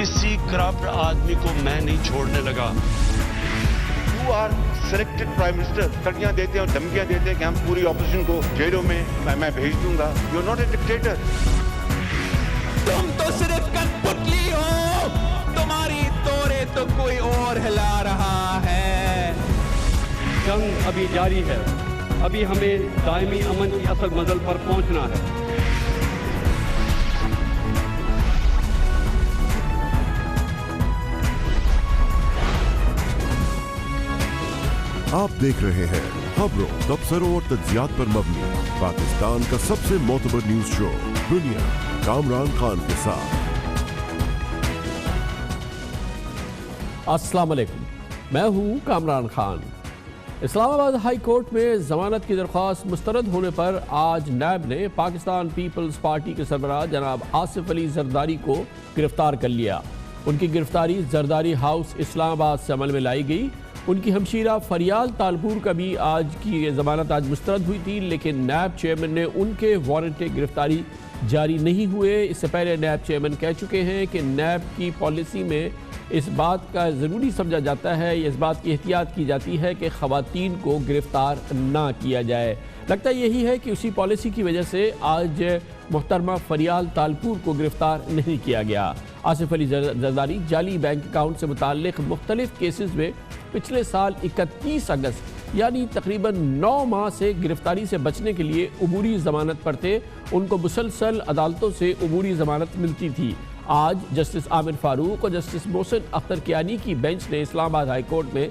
کسی کرپٹ آدمی کو میں نہیں چھوڑنے لگا. You are selected Prime Minister. کڑیاں دیتے ہیں اور دھمکیاں دیتے ہیں کہ ہم پوری اپوزیشن کو جیلوں میں بھیج دوں گا. You are not a dictator. تم تو صرف کٹ پتلی ہو, تمہاری توڑے تو کوئی اور ہلا رہا ہے. جنگ ابھی جاری ہے, ابھی ہمیں دائمی امن کی اصل منزل پر پہنچنا ہے. آپ دیکھ رہے ہیں خبروں, تبصروں اور تجزیات پر مبنی پاکستان کا سب سے معتبر نیوز شو دنیا, کامران خان کے ساتھ. السلام علیکم, میں ہوں کامران خان. اسلام آباد ہائی کورٹ میں ضمانت کی درخواست مسترد ہونے پر آج نیب نے پاکستان پیپلز پارٹی کے سربراہ جناب آصف علی زرداری کو گرفتار کر لیا. ان کی گرفتاری زرداری ہاؤس اسلام آباد سے عمل میں لائی گئی. ان کی ہمشیرہ فریال تالپور کا بھی آج کی ضمانت آج مسترد ہوئی تھی, لیکن نیب چیئرمین نے ان کے وارنٹ گرفتاری جاری نہیں ہوئے. اس سے پہلے نیب چیئرمین کہہ چکے ہیں کہ نیب کی پالیسی میں اس بات کا ضروری سمجھا جاتا ہے, اس بات کی احتیاط کی جاتی ہے کہ خواتین کو گرفتار نہ کیا جائے. لگتا یہی ہے کہ اسی پالیسی کی وجہ سے آج محترمہ فریال تالپور کو گرفتار نہیں کیا گیا. آصف علی زرداری جعلی بینک اکاؤنٹ سے متعلق مختلف کیسز میں پچھلے سال 31 اگست یعنی تقریباً 9 ماہ سے گرفتاری سے بچنے کے لیے عبوری ضمانت پر تھے. ان کو مسلسل عدالتوں سے عبوری ضمانت ملتی تھی. آج جسٹس عامر فاروق اور جسٹس محسن اختر کیانی کی بینچ نے اسلام آباد ہائی کورٹ میں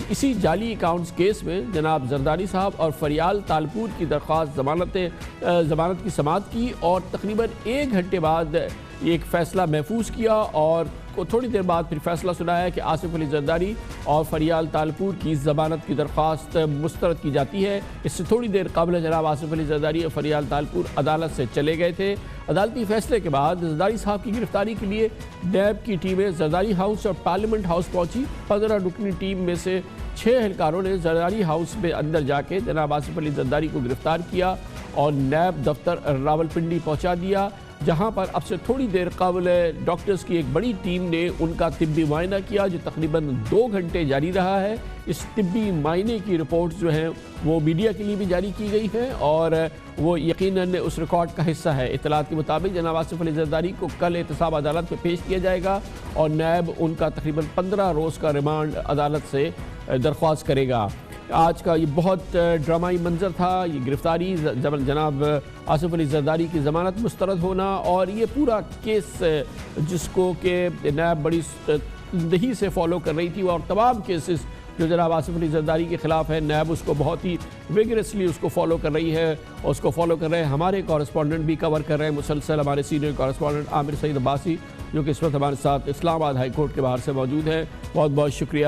اسی جعلی اکاؤنٹس کیس میں جناب زرداری صاحب اور فریال تالپور کی درخواست ضمانت کی سماعت کی اور تقریباً 1 گھنٹے بعد ایک فیصلہ محفوظ کیا اور تھوڑی دیر بعد پھر فیصلہ سنایا کہ آصف علی زرداری اور فریال تالپور کی ضمانت کی درخواست مسترد کی جاتی ہے. اس سے تھوڑی دیر قبل جناب آصف علی زرداری اور فریال تالپور عدالت سے چلے گئے تھے. عدالتی فیصلے کے بعد زرداری صاحب کی گرفتاری کے لیے نیب کی ٹیمیں زرداری ہاؤس اور پارلیمنٹ ہاؤس پہنچی. 15 رکنی ٹیم میں سے 6 اہلکاروں نے زرداری ہاؤس میں اندر جا کے جناب آصف علی زرداری کو گرفتار کیا اور نیب دفتر راولپنڈی پہنچا دیا, جہاں پر اب سے تھوڑی دیر قبل ڈاکٹرز کی ایک بڑی ٹیم نے ان کا طبی معائنہ کیا جو تقریباً 2 گھنٹے جاری رہا ہے. اس طبی معائنے کی رپورٹس جو ہیں وہ میڈیا کے لیے بھی جاری کی گئی ہیں اور وہ یقیناً اس ریکارڈ کا حصہ ہے. اطلاعات کے مطابق جناب آصف علی زرداری کو کل احتساب عدالت میں پیش کیا جائے گا اور نیب ان کا تقریباً 15 روز کا ریمانڈ عدالت سے درخواست کرے گا. آج کا یہ بہت ڈرامائی منظر تھا, یہ گرفتاری, جناب آصف علی زرداری کی ضمانت مسترد ہونا اور یہ پورا کیس جس کو کہ نیب بڑی تندہی سے فالو کر رہی تھی اور تمام کیسز جو جناب آصف علی زرداری کے خلاف ہے نیب اس کو بہت ہی ویگرسلی اس کو فالو کر رہی ہے اور اس کو فالو کر رہے ہیں ہمارے کورسپونڈنٹ بھی کور کر رہے ہیں مسلسل. ہمارے سینئر کورسپونڈنٹ عامر سعید عباسی جو کہ اس وقت ہمارے ساتھ اسلام آباد ہائی کورٹ کے باہر سے موجود ہیں, بہت بہت شکریہ.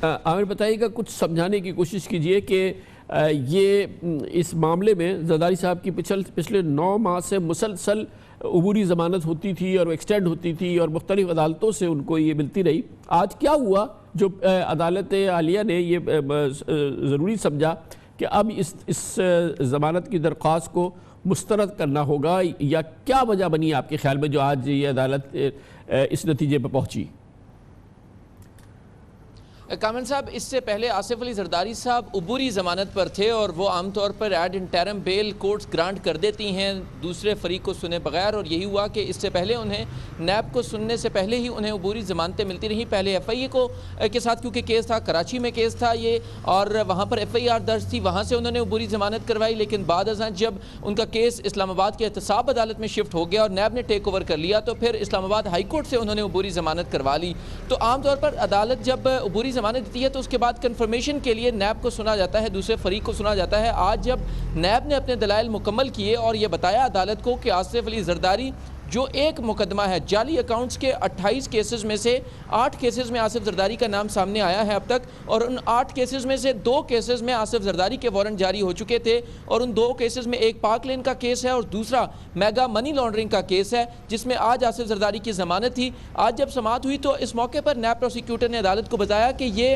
عامر بتائیے گا, کچھ سمجھانے کی کوشش کیجئے کہ یہ اس معاملے میں زرداری صاحب کی پچھلے 9 ماہ سے مسلسل عبوری ضمانت ہوتی تھی اور وہ ایکسٹینڈ ہوتی تھی اور مختلف عدالتوں سے ان کو یہ ملتی رہی. آج کیا ہوا جو عدالت عالیہ نے یہ ضروری سمجھا کہ اب اس ضمانت کی درخواست کو مسترد کرنا ہوگا, یا کیا وجہ بنی آپ کے خیال میں جو آج یہ عدالت اس نتیجے پہ پہنچی؟ کامران صاحب, اس سے پہلے آصف علی زرداری صاحب عبوری ضمانت پر تھے اور وہ عام طور پر ایڈ انٹرم بیل کورٹس گرانٹ کر دیتی ہیں دوسرے فریق کو سنے بغیر, اور یہی ہوا کہ اس سے پہلے انہیں نیب کو سننے سے پہلے ہی انہیں عبوری ضمانتیں ملتی رہیں. پہلے ایف آئی اے کو کے ساتھ کیونکہ کیس تھا, کراچی میں کیس تھا یہ, اور وہاں پر ایف آئی آر درج تھی, وہاں سے انہوں نے عبوری ضمانت کروائی, لیکن بعد ازاں جب ان کا کیس اسلام آباد کے احتساب عدالت میں شفٹ ہو گیا اور نیب نے ٹیک اوور کر لیا تو پھر اسلام آباد ہائی کورٹ سے انہوں نے عبوری ضمانت کروا لی. تو عام طور پر عدالت جب عبوری ضمانت دیتی ہے تو اس کے بعد کنفرمیشن کے لیے نیب کو سنا جاتا ہے, دوسرے فریق کو سنا جاتا ہے. آج جب نیب نے اپنے دلائل مکمل کیے اور یہ بتایا عدالت کو کہ آصف علی زرداری جو ایک مقدمہ ہے جعلی اکاؤنٹس کے 28 کیسز میں سے 8 کیسز میں آصف زرداری کا نام سامنے آیا ہے اب تک, اور ان 8 کیسز میں سے 2 کیسز میں آصف زرداری کے وارنٹ جاری ہو چکے تھے, اور ان 2 کیسز میں ایک پاک لین کا کیس ہے اور دوسرا میگا منی لانڈرنگ کا کیس ہے جس میں آج آصف زرداری کی ضمانت تھی. آج جب سماعت ہوئی تو اس موقع پر نیب پروسیکیوٹر نے عدالت کو بتایا کہ یہ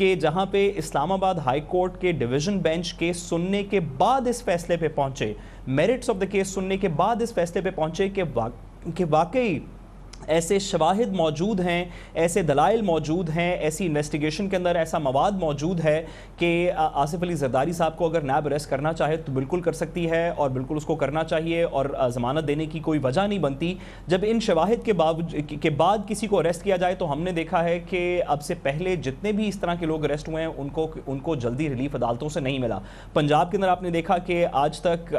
کہ جہاں پہ اسلام آباد ہائی کورٹ کے ڈویژن بینچ کیس سننے کے بعد اس فیصلے پہ پہنچے، میرٹس آف دا کیس سننے کے بعد اس فیصلے پہ پہنچے کہ واقعی ایسے شواہد موجود ہیں، ایسے دلائل موجود ہیں، ایسی انویسٹیگیشن کے اندر ایسا مواد موجود ہے کہ آصف علی زرداری صاحب کو اگر نیب اریسٹ کرنا چاہے تو بالکل کر سکتی ہے، اور بالکل اس کو کرنا چاہیے، اور ضمانت دینے کی کوئی وجہ نہیں بنتی۔ جب ان شواہد کے بعد کسی کو اریسٹ کیا جائے تو ہم نے دیکھا ہے کہ اب سے پہلے جتنے بھی اس طرح کے لوگ اریسٹ ہوئے ہیں ان کو جلدی ریلیف عدالتوں سے نہیں ملا۔ پنجاب کے اندر آپ نے دیکھا کہ آج تک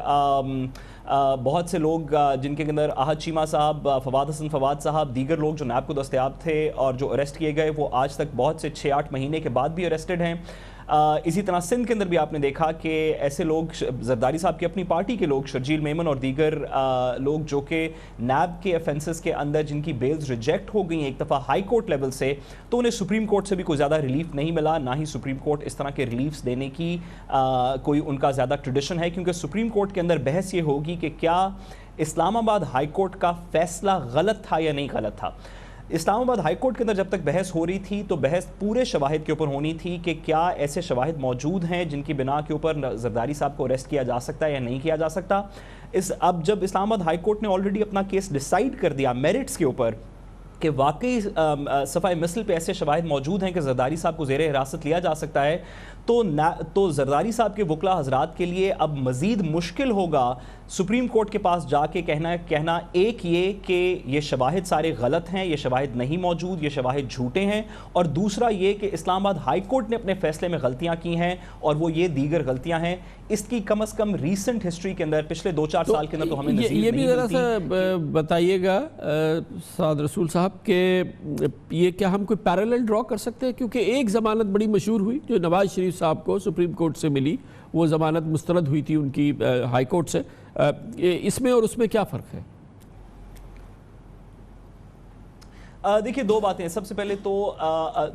بہت سے لوگ جن کے اندر احد چیمہ صاحب، فواد حسن فواد صاحب، دیگر لوگ جو نیب کو دستیاب تھے اور جو اریسٹ کیے گئے، وہ آج تک بہت سے 6-8 مہینے کے بعد بھی اریسٹڈ ہیں۔ اسی طرح سندھ کے اندر بھی آپ نے دیکھا کہ ایسے لوگ زرداری صاحب کی اپنی پارٹی کے لوگ، شرجیل میمن اور دیگر لوگ جو کہ نیب کے افینسز کے اندر جن کی بیلز ریجیکٹ ہو گئی ہیں ایک دفعہ ہائی کورٹ لیول سے، تو انہیں سپریم کورٹ سے بھی کوئی زیادہ ریلیف نہیں ملا، نہ ہی سپریم کورٹ اس طرح کے ریلیفز دینے کی کوئی ان کا زیادہ ٹریڈیشن ہے، کیونکہ سپریم کورٹ کے اندر بحث یہ ہوگی کہ کیا اسلام آباد ہائی کورٹ کا فیصلہ غلط تھا یا نہیں غلط تھا۔ اسلام آباد ہائی کورٹ کے اندر جب تک بحث ہو رہی تھی تو بحث پورے شواہد کے اوپر ہونی تھی کہ کیا ایسے شواہد موجود ہیں جن کی بنا کے اوپر زرداری صاحب کو اریسٹ کیا جا سکتا ہے یا نہیں کیا جا سکتا۔ اب جب اسلام آباد ہائی کورٹ نے آلریڈی اپنا کیس ڈیسائیڈ کر دیا میرٹس کے اوپر کہ واقعی صفحہ مثل پہ ایسے شواہد موجود ہیں کہ زرداری صاحب کو زیر حراست لیا جا سکتا ہے، تو زرداری صاحب کے وکلا حضرات کے لیے اب مزید مشکل ہوگا سپریم کورٹ کے پاس جا کے کہنا ایک یہ کہ یہ شواہد سارے غلط ہیں، یہ شواہد نہیں موجود، یہ شواہد جھوٹے ہیں، اور دوسرا یہ کہ اسلام آباد ہائی کورٹ نے اپنے فیصلے میں غلطیاں کی ہیں اور وہ یہ دیگر غلطیاں ہیں۔ اس کی کم از کم ریسنٹ ہسٹری کے اندر پچھلے 2-4 سال کے اندر تو ہمیں نظیر یہ بھی ذرا سا بتائیے گا سعد رسول صاحب کہ یہ کیا ہم کوئی پیرالل ڈرا کر سکتے ہیں، کیونکہ ایک ضمانت بڑی مشہور ہوئی جو نواز شریف صاحب کو سپریم کورٹ سے ملی، وہ ضمانت مسترد ہوئی تھی ان کی ہائی کورٹ سے، اس میں اور اس میں کیا فرق ہے؟ دیکھیے دو باتیں ہیں۔ سب سے پہلے تو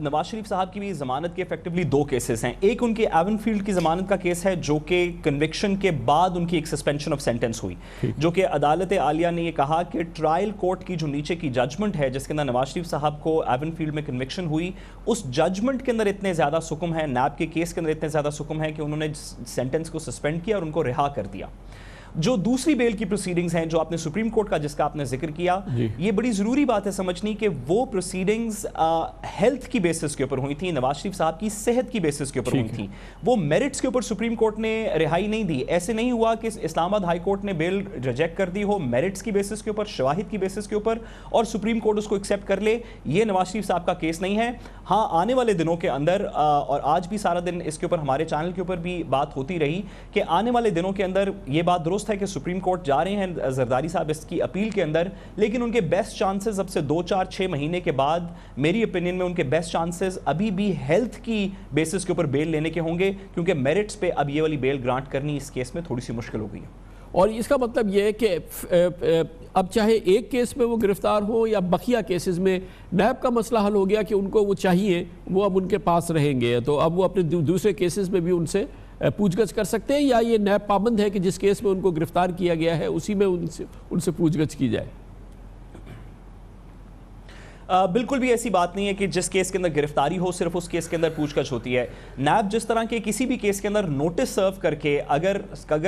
نواز شریف صاحب کی بھی ضمانت کے ایفیکٹولی 2 کیسز ہیں۔ ایک ان کے ایون فیلڈ کی ضمانت کا کیس ہے جو کہ کنوکشن کے بعد ان کی ایک سسپینشن آف سینٹنس ہوئی، جو کہ عدالت عالیہ نے یہ کہا کہ ٹرائل کورٹ کی جو نیچے کی ججمنٹ ہے جس کے اندر نواز شریف صاحب کو ایون فیلڈ میں کنوکشن ہوئی، اس ججمنٹ کے اندر اتنے زیادہ سکم ہے، نیب کے کیس کے اندر اتنے زیادہ سکم ہے کہ انہوں نے سینٹنس کو سسپینڈ کیا اور ان کو رہا کر دیا۔ جو دوسری بیل کی پروسیڈنگز ہیں جو آپ نے سپریم کورٹ کا جس کا آپ نے ذکر کیا، یہ بڑی ضروری بات ہے سمجھنی کہ وہ پروسیڈنگز ہیلتھ کی بیسس کے اوپر ہوئی تھیں، نواز شریف صاحب کی صحت کی بیسس کے اوپر ہوئی تھیں، وہ میرٹس کے اوپر سپریم کورٹ نے رہائی نہیں دی۔ ایسے نہیں ہوا کہ اسلام آباد ہائی کورٹ نے بیل ریجیکٹ کر دی ہو میرٹس کی بیسس کے اوپر، شواہد کی بیسس کے اوپر، اور سپریم کورٹ اس کو ایکسیپٹ کر لے۔ یہ نواز شریف صاحب کا کیس نہیں ہے۔ ہاں آنے والے دنوں کے اندر، اور آج بھی سارا دن اس کے اوپر ہمارے چینل کے اوپر بھی بات ہوتی رہی کہ آنے والے دنوں کے اندر یہ بات درست ہے کہ سپریم کورٹ جا رہے ہیں زرداری صاحب اس کی اپیل کے اندر، لیکن ان کے بیسٹ چانسز اب سے 2-4-6 مہینے کے بعد میری اپینین میں ان کے بیسٹ چانسز ابھی بھی ہیلتھ کی بیسس کے اوپر بیل لینے کے ہوں گے، کیونکہ میرٹس پہ اب یہ والی بیل گرانٹ کرنی اس کیس میں تھوڑی سی مشکل ہو گئی ہے۔ اور اس کا مطلب یہ ہے کہ اب چاہے ایک کیس میں وہ گرفتار ہو یا بقیہ کیسز میں نیب کا مسئلہ حل ہو گیا کہ ان کو وہ چاہیے، وہ اب ان کے پاس رہیں گے، تو اب وہ اپنے دوسرے کیسز میں بھی ان سے پوچھ گچھ کر سکتے ہیں، یا یہ نیب پابند ہے کہ جس کیس میں ان کو گرفتار کیا گیا ہے اسی میں ان سے پوچھ گچھ کی جائے؟ بالکل بھی ایسی بات نہیں ہے کہ جس کیس کے اندر گرفتاری ہو صرف اس کیس کے اندر پوچھ گچھ ہوتی ہے۔ نیب جس طرح کے کسی بھی کیس کے اندر نوٹس سرو کر کے اگر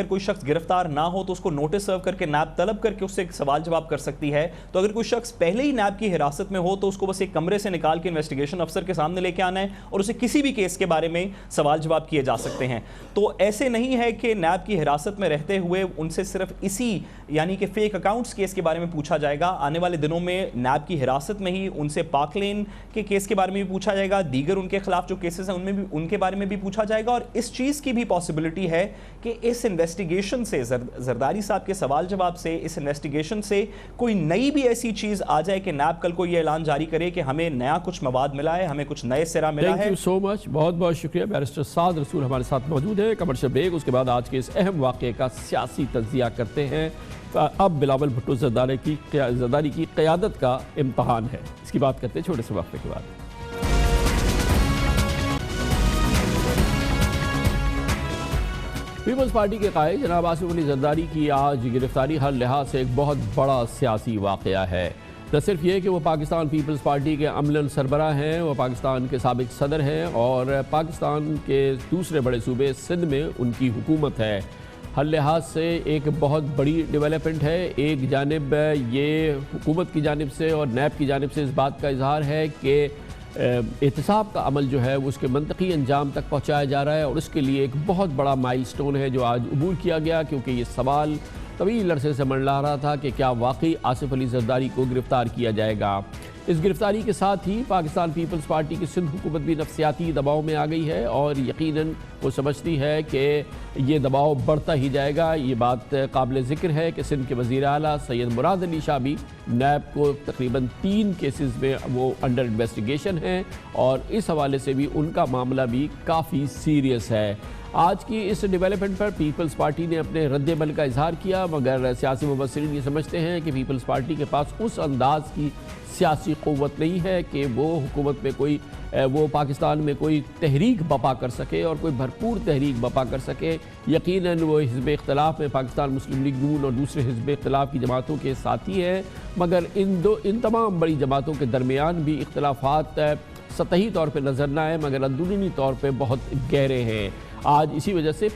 کوئی شخص گرفتار نہ ہو تو اس کو نوٹس سرو کر کے نیب طلب کر کے اس سے ایک سوال جواب کر سکتی ہے، تو اگر کوئی شخص پہلے ہی نیب کی حراست میں ہو تو اس کو بس ایک کمرے سے نکال کے انویسٹیگیشن افسر کے سامنے لے کے آنا ہے اور اسے کسی بھی کیس کے بارے میں سوال جواب کیے جا سکتے ہیں۔ تو ایسے نہیں ہے کہ نیب کی حراست میں رہتے ہوئے ان سے صرف اسی یعنی کہ فیک اکاؤنٹس کیس کے بارے میں پوچھا جائے گا۔ آنے والے دنوں میں نیب کی حراست میں ہی ان سے پاکلین کے کیس کے بارے میں بھی پوچھا جائے گا، دیگر ان کے خلاف جو کیسز ہیں ان میں بھی ان کے بارے میں بھی پوچھا جائے گا، اور اس چیز کی بھی پاسبلٹی ہے کہ اس انویسٹیگیشن سے زرداری صاحب کے سوال جواب سے اس انویسٹیگیشن سے کوئی نئی بھی ایسی چیز آ جائے کہ نیب کل کو یہ اعلان جاری کرے کہ ہمیں نیا کچھ مواد ملا ہے، ہمیں کچھ نئے سرا ملا ہے۔ تھینک یو سو مچ، بہت بہت شکریہ۔ بیرسٹر سعد رسول ہمارے ساتھ موجود ہے۔ کمرشل بریک، اس کے بعد آج کے اس اہم واقعے کا سیاسی تجزیہ کرتے ہیں۔ اب بلاول بھٹو زرداری کی قیادت کا امتحان ہے، اس کی بات کرتے ہیں چھوٹے سے وقفے کے بعد۔ پیپلز پارٹی کے قائد جناب آصف علی زرداری کی آج گرفتاری ہر لحاظ سے ایک بہت بڑا سیاسی واقعہ ہے۔ نہ صرف یہ کہ وہ پاکستان پیپلز پارٹی کے عملاً سربراہ ہیں، وہ پاکستان کے سابق صدر ہیں اور پاکستان کے دوسرے بڑے صوبے سندھ میں ان کی حکومت ہے۔ ہر لحاظ سے ایک بہت بڑی ڈیولپمنٹ ہے۔ ایک جانب یہ حکومت کی جانب سے اور نیب کی جانب سے اس بات کا اظہار ہے کہ احتساب کا عمل جو ہے وہ اس کے منطقی انجام تک پہنچایا جا رہا ہے، اور اس کے لیے ایک بہت بڑا مائل سٹون ہے جو آج عبور کیا گیا، کیونکہ یہ سوال طویل عرصے سے منڈلا رہا تھا کہ کیا واقعی آصف علی زرداری کو گرفتار کیا جائے گا۔ اس گرفتاری کے ساتھ ہی پاکستان پیپلز پارٹی کی سندھ حکومت بھی نفسیاتی دباؤ میں آ گئی ہے، اور یقیناً وہ سمجھتی ہے کہ یہ دباؤ بڑھتا ہی جائے گا۔ یہ بات قابل ذکر ہے کہ سندھ کے وزیر اعلیٰ سید مراد علی شاہ بھی نیب کو تقریباً 3 کیسز میں وہ انڈر انویسٹیگیشن ہیں، اور اس حوالے سے بھی ان کا معاملہ بھی کافی سیریس ہے۔ آج کی اس ڈیولپمنٹ پر پیپلز پارٹی نے اپنے رد عمل کا اظہار کیا، مگر سیاسی مبصرین یہ سمجھتے ہیں کہ پیپلز پارٹی کے پاس اس انداز کی سیاسی قوت نہیں ہے کہ وہ حکومت میں وہ پاکستان میں کوئی تحریک بپا کر سکے اور کوئی بھرپور تحریک بپا کر سکے۔ یقیناً وہ حزب اختلاف میں پاکستان مسلم لیگ نون اور دوسرے حزب اختلاف کی جماعتوں کے ساتھی ہیں، مگر ان تمام بڑی جماعتوں کے درمیان بھی اختلافات سطحی طور پہ نظر نہ آئے مگر اندرونی طور پہ بہت گہرے ہیں۔ آج اسی وجہ سے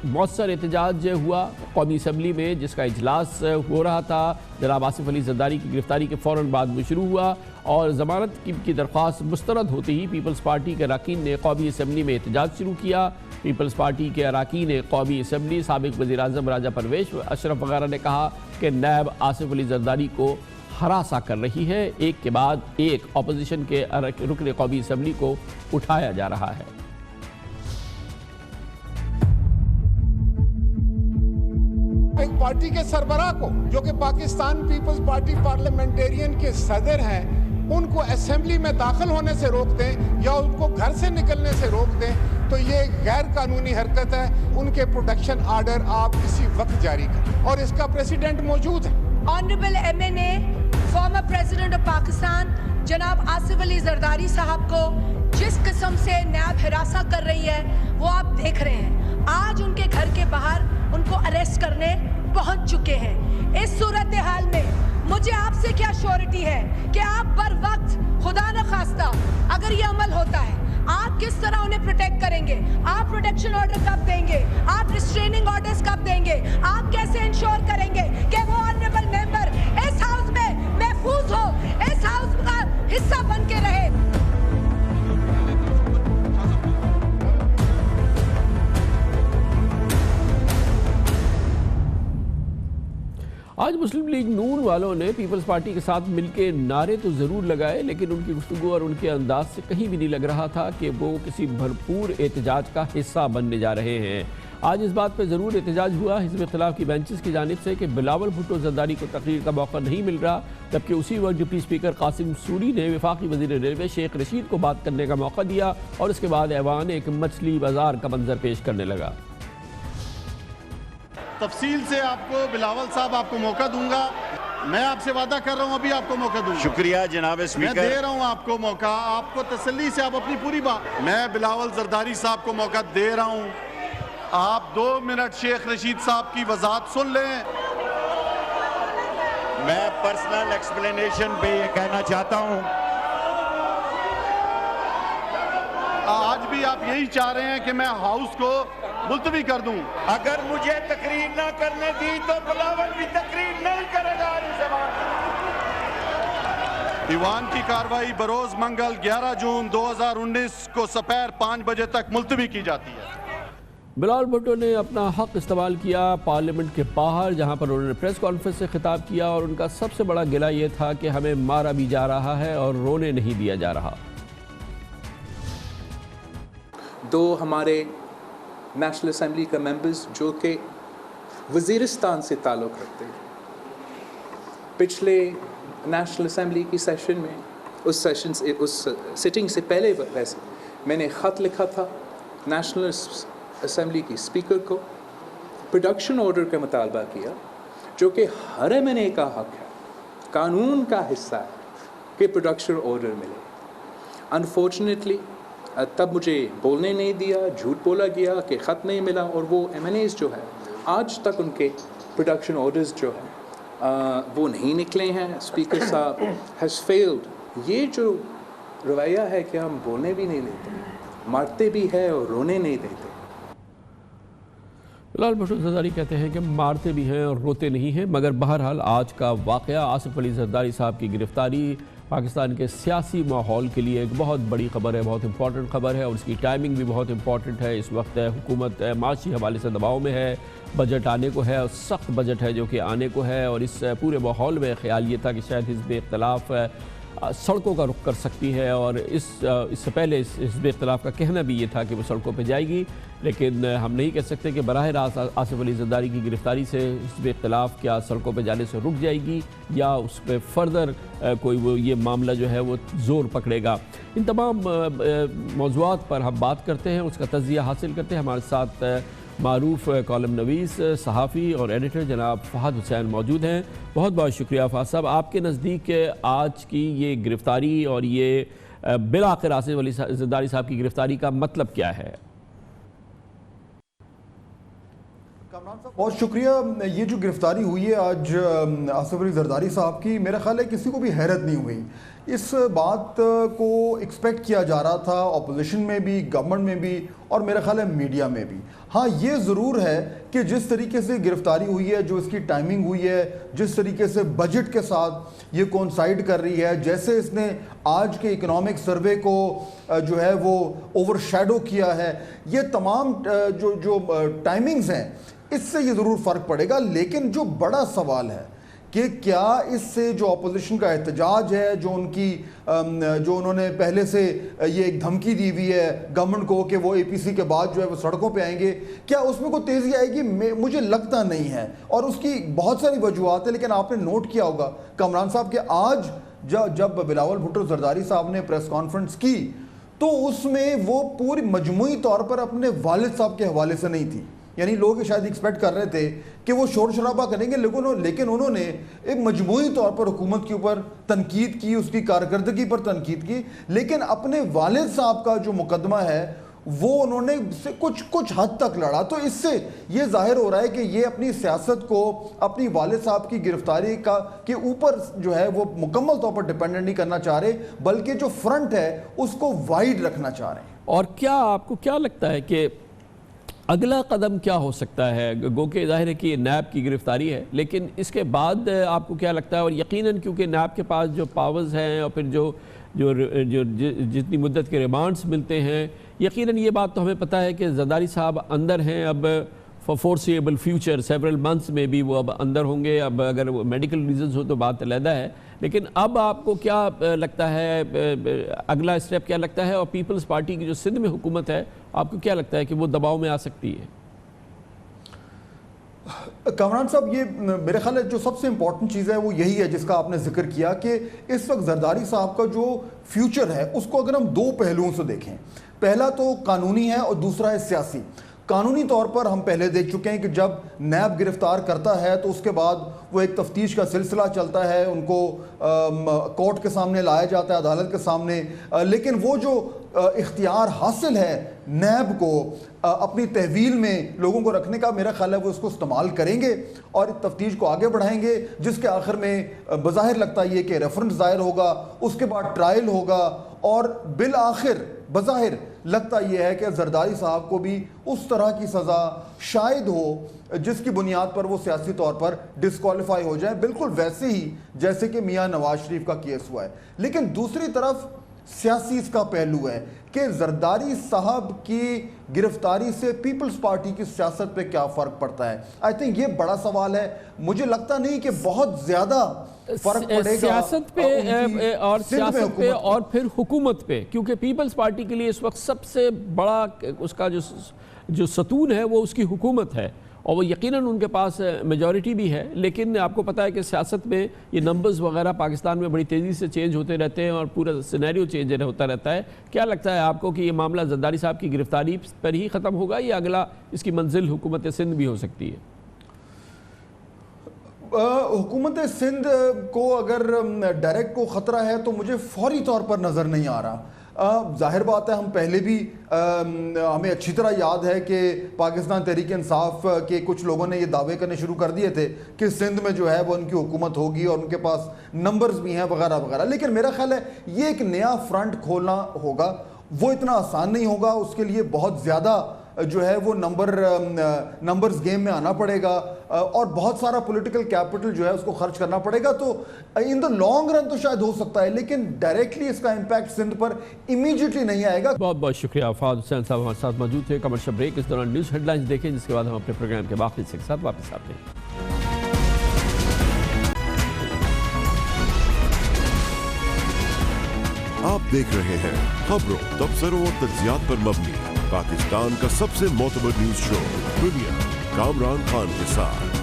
مؤثر احتجاج ہوا قومی اسمبلی میں، جس کا اجلاس ہو رہا تھا جناب آصف علی زرداری کی گرفتاری کے فوراً بعد میں شروع ہوا، اور ضمانت کی درخواست مسترد ہوتے ہی پیپلز پارٹی کے اراکین نے قومی اسمبلی میں احتجاج شروع کیا۔ پیپلز پارٹی کے اراکین قومی اسمبلی، سابق وزیر اعظم راجہ پرویز اشرف وغیرہ نے کہا کہ نیب آصف علی زرداری کو ہراساں کر رہی ہے، ایک کے بعد ایک اپوزیشن کے رکن قومی اسمبلی کو اٹھایا جا رہا ہے۔ ایک پارٹی کے سربراہ کو جو کہ پاکستان پیپلز پارٹی پارلیمنٹیرین کے صدر ہیں، ان کو اسمبلی میں داخل ہونے سے روک دیں یا ان کو گھر سے نکلنے سے روک دیں تو یہ غیر قانونی حرکت ہے۔ ان کے پروٹیکشن آرڈر آپ اسی وقت جاری کریں، اور اس کا پریسیڈنٹ موجود ہے۔ Honourable MNA former president of Pakistan جناب آصف علی زرداری صاحب کو جس قسم سے نیب ہراساں کر رہی ہے وہ آپ دیکھ رہے ہیں۔ آج ان کے گھر کے باہر ان کو اریسٹ کرنے پہنچ چکے ہیں۔ اس صورتحال میں مجھے آپ سے کیا شیورٹی ہے کہ آپ بر وقت خدا نخواستہ اگر یہ عمل ہوتا ہے آپ کس طرح انہیں پروٹیکٹ کریں گے؟ آپ پروٹیکشن آرڈر کب دیں گے؟ آپ ریسٹریننگ آرڈرز کب دیں گے؟ آپ کیسے انشور کریں گے کہ وہ آنریبل ممبر اس ہاؤس میں محفوظ ہو، اس ہاؤس کا حصہ بن کے رہے؟ آج مسلم لیگ نون والوں نے پیپلز پارٹی کے ساتھ مل کے نعرے تو ضرور لگائے، لیکن ان کی گفتگو اور ان کے انداز سے کہیں بھی نہیں لگ رہا تھا کہ وہ کسی بھرپور احتجاج کا حصہ بننے جا رہے ہیں۔ آج اس بات پہ ضرور احتجاج ہوا حزب اختلاف کی بینچز کی جانب سے کہ بلاول بھٹو زرداری کو تقریر کا موقع نہیں مل رہا، جبکہ اسی وقت ڈپٹی اسپیکر قاسم سوری نے وفاقی وزیر ریلوے شیخ رشید کو بات کرنے کا موقع دیا، اور اس کے بعد ایوان ایک مچھلی بازار کا منظر پیش کرنے لگا۔ تفصیل سے آپ کو بلاول صاحب آپ کو موقع دوں گا، میں آپ سے وعدہ کر رہا ہوں ابھی آپ کو موقع دوں گا۔ شکریہ جناب اسپیکر، میں دے رہا ہوں آپ کو موقع، آپ کو تسلی سے آپ اپنی پوری بات، میں بلاول زرداری صاحب کو موقع دے رہا ہوں، آپ 2 منٹ شیخ رشید صاحب کی وضاحت سن لیں۔ میں پرسنل ایکسپلینیشن پہ یہ کہنا چاہتا ہوں، آج بھی آپ یہی چاہ رہے ہیں کہ میں ہاؤس کو ملتوی کر دوں؟ اگر مجھے تقریر نہ کرنے دی تو بلاول بھی تقریر نہیں کرے گا۔ ایوان کی کارروائی بروز منگل 11 جون 2019 کو سپہر 5 بجے تک ملتوی کی جاتی ہے۔ بلاول بھٹو نے اپنا حق استعمال کیا پارلیمنٹ کے باہر، جہاں پر انہوں نے پریس کانفرنس سے خطاب کیا، اور ان کا سب سے بڑا گلہ یہ تھا کہ ہمیں مارا بھی جا رہا ہے اور رونے نہیں دیا جا رہا۔ دو ہمارے نیشنل اسمبلی کا ممبرز جو کہ وزیرستان سے تعلق رکھتے ہیں، پچھلے نیشنل اسمبلی کی سیشن میں اس سٹنگ سے پہلے ویسے میں نے خط لکھا تھا نیشنل اسمبلی کی اسپیکر کو، پروڈکشن آرڈر کا مطالبہ کیا، جو کہ ہر MNA کا حق ہے، قانون کا حصہ ہے کہ پروڈکشن آرڈر ملے۔ انفارچونیٹلی تب مجھے بولنے نہیں دیا، جھوٹ بولا گیا کہ خط نہیں ملا، اور وہ MNAs جو ہے آج تک ان کے پروڈکشن آرڈرز جو ہے وہ نہیں نکلے ہیں. اسپیکر صاحب ہیز فیلڈ. یہ جو رویہ ہے کہ ہم بولنے بھی نہیں دیتے, مارتے بھی ہے اور رونے نہیں دیتے. بلال بھٹو زرداری کہتے ہیں کہ مارتے بھی ہیں اور روتے نہیں ہیں, مگر بہرحال آج کا واقعہ آصف علی زرداری صاحب کی گرفتاری پاکستان کے سیاسی ماحول کے لیے ایک بہت بڑی خبر ہے, بہت امپورٹنٹ خبر ہے, اور اس کی ٹائمنگ بھی بہت امپورٹنٹ ہے. اس وقت حکومت معاشی حوالے سے دباؤ میں ہے, بجٹ آنے کو ہے اور سخت بجٹ ہے جو کہ آنے کو ہے, اور اس پورے ماحول میں خیال یہ تھا کہ شاید حزب اختلاف سڑکوں کا رخ کر سکتی ہے, اور اس سے پہلے اس حزب اختلاف کا کہنا بھی یہ تھا کہ وہ سڑکوں پہ جائے گی, لیکن ہم نہیں کہہ سکتے کہ براہ راست آصف علی زرداری کی گرفتاری سے حزب اختلاف کیا سڑکوں پہ جانے سے رک جائے گی یا اس پہ فردر کوئی وہ یہ معاملہ جو ہے وہ زور پکڑے گا. ان تمام موضوعات پر ہم بات کرتے ہیں, اس کا تجزیہ حاصل کرتے ہیں. ہمارے ساتھ معروف کالم نویس, صحافی اور ایڈیٹر جناب فہد حسین موجود ہیں. بہت بہت شکریہ فہد صاحب. آپ کے نزدیک آج کی یہ گرفتاری اور یہ بالآخر آصف علی زرداری صاحب کی گرفتاری کا مطلب کیا ہے؟ بہت شکریہ. یہ جو گرفتاری ہوئی ہے آج آصف علی زرداری صاحب کی, میرا خیال ہے کسی کو بھی حیرت نہیں ہوئی. اس بات کو ایکسپیکٹ کیا جا رہا تھا اپوزیشن میں بھی, گورنمنٹ میں بھی, اور میرا خیال ہے میڈیا میں بھی. ہاں یہ ضرور ہے کہ جس طریقے سے گرفتاری ہوئی ہے, جو اس کی ٹائمنگ ہوئی ہے, جس طریقے سے بجٹ کے ساتھ یہ کونسائڈ کر رہی ہے, جیسے اس نے آج کے اکنامک سروے کو جو ہے وہ اوور شیڈو کیا ہے, یہ تمام جو ٹائمنگز ہیں اس سے یہ ضرور فرق پڑے گا. لیکن جو بڑا سوال ہے کہ کیا اس سے جو اپوزیشن کا احتجاج ہے, جو انہوں نے پہلے سے یہ ایک دھمکی دی ہوئی ہے گورنمنٹ کو کہ وہ اے پی سی کے بعد جو ہے وہ سڑکوں پہ آئیں گے, کیا اس میں کوئی تیزی آئے گی؟ مجھے لگتا نہیں ہے, اور اس کی بہت ساری وجوہات ہیں. لیکن آپ نے نوٹ کیا ہوگا کامران صاحب کہ آج جب بلاول بھٹو زرداری صاحب نے پریس کانفرنس کی تو اس میں وہ پوری مجموعی طور پر اپنے والد صاحب کے حوالے سے نہیں تھی. یعنی لوگ شاید ایکسپیکٹ کر رہے تھے کہ وہ شور شرابہ کریں گے, لیکن انہوں نے ایک مجموعی طور پر حکومت کے اوپر تنقید کی, اس کی کارکردگی پر تنقید کی, لیکن اپنے والد صاحب کا جو مقدمہ ہے وہ انہوں نے کچھ حد تک لڑا. تو اس سے یہ ظاہر ہو رہا ہے کہ یہ اپنی سیاست کو اپنی والد صاحب کی گرفتاری کے اوپر جو ہے وہ مکمل طور پر ڈیپینڈنٹ نہیں کرنا چاہ رہے, بلکہ جو فرنٹ ہے اس کو وائڈ رکھنا چاہ رہے ہیں. اور کیا آپ کو کیا لگتا ہے کہ اگلا قدم کیا ہو سکتا ہے؟ گو کہ ظاہر ہے کہ یہ نیب کی گرفتاری ہے, لیکن اس کے بعد آپ کو کیا لگتا ہے؟ اور یقیناً کیونکہ نیب کے پاس جو پاورز ہیں اور پھر جو جتنی مدت کے ریمانڈز ملتے ہیں, یقیناً یہ بات تو ہمیں پتہ ہے کہ زرداری صاحب اندر ہیں اب فورسیبل فیوچر, سیورل منتھس میں بھی وہ اب اندر ہوں گے. اب اگر وہ میڈیکل ریزنز ہو تو بات علیحدہ ہے, لیکن اب آپ کو کیا لگتا ہے اگلا اسٹیپ کیا لگتا ہے؟ اور پیپلز پارٹی کی جو سندھ میں حکومت ہے, آپ کو کیا لگتا ہے کہ وہ دباؤ میں آ سکتی ہے؟ کامران صاحب, یہ میرے خیال ہے جو سب سے امپورٹنٹ چیز ہے وہ یہی ہے جس کا آپ نے ذکر کیا کہ اس وقت زرداری صاحب کا جو فیوچر ہے اس کو اگر ہم دو پہلوؤں سے دیکھیں, پہلا تو قانونی ہے اور دوسرا ہے سیاسی. قانونی طور پر ہم پہلے دیکھ چکے ہیں کہ جب نیب گرفتار کرتا ہے تو اس کے بعد وہ ایک تفتیش کا سلسلہ چلتا ہے, ان کو کورٹ کے سامنے لایا جاتا ہے, عدالت کے سامنے, لیکن وہ جو اختیار حاصل ہے نیب کو اپنی تحویل میں لوگوں کو رکھنے کا, میرا خیال ہے وہ اس کو استعمال کریں گے اور تفتیش کو آگے بڑھائیں گے, جس کے آخر میں بظاہر لگتا ہے یہ کہ ریفرنس دائر ہوگا, اس کے بعد ٹرائل ہوگا, اور بالآخر بظاہر لگتا یہ ہے کہ زرداری صاحب کو بھی اس طرح کی سزا شاید ہو جس کی بنیاد پر وہ سیاسی طور پر ڈسکوالیفائی ہو جائیں, بالکل ویسے ہی جیسے کہ میاں نواز شریف کا کیس ہوا ہے. لیکن دوسری طرف سیاسی اس کا پہلو ہے کہ زرداری صاحب کی گرفتاری سے پیپلز پارٹی کی سیاست پہ کیا فرق پڑتا ہے. آئی تھنک یہ بڑا سوال ہے. مجھے لگتا نہیں کہ بہت زیادہ فرق پڑے گا سیاست پہ اور پھر حکومت پہ, کیونکہ پیپلز پارٹی کے لیے اس وقت سب سے بڑا اس کا جو ستون ہے وہ اس کی حکومت ہے, اور وہ یقیناً ان کے پاس میجورٹی بھی ہے. لیکن آپ کو پتہ ہے کہ سیاست میں یہ نمبرز وغیرہ پاکستان میں بڑی تیزی سے چینج ہوتے رہتے ہیں اور پورا سینیریو چینج ہوتا رہتا ہے. کیا لگتا ہے آپ کو کہ یہ معاملہ زرداری صاحب کی گرفتاری پر ہی ختم ہوگا یا اگلا اس کی منزل حکومت سندھ بھی ہو سکتی ہے؟ حکومت سندھ کو اگر ڈائریکٹ کو خطرہ ہے تو مجھے فوری طور پر نظر نہیں آ رہا. ظاہر بات ہے ہم پہلے بھی ہمیں اچھی طرح یاد ہے کہ پاکستان تحریک انصاف کے کچھ لوگوں نے یہ دعوے کرنے شروع کر دیے تھے کہ سندھ میں جو ہے وہ ان کی حکومت ہوگی اور ان کے پاس نمبرز بھی ہیں وغیرہ وغیرہ. لیکن میرا خیال ہے یہ ایک نیا فرنٹ کھولنا ہوگا, وہ اتنا آسان نہیں ہوگا, اس کے لیے بہت زیادہ جو ہے وہ نمبرز گیم میں آنا پڑے گا اور بہت سارا پولیٹیکل کیپٹل جو ہے اس کو خرچ کرنا پڑے گا. تو ان دا لانگ رن تو شاید ہو سکتا ہے, لیکن ڈائریکٹلی اس کا امپیکٹ سندھ پر امیڈیٹلی نہیں آئے گا. بہت بہت شکریہ. فہد حسین صاحب ہمارے ساتھ موجود تھے. کمرشل بریک, اس دوران نیوز ہیڈ لائنز دیکھیں, جس کے بعد ہم اپنے پروگرام کے باقی حصے کے ساتھ واپس آتے ہیں. آپ دیکھ رہے ہیں خبروں, تبصروں اور تجزیات پر مبنی پاکستان کا سب سے معتبر نیوز شو دنیا, کامران خان کے ساتھ.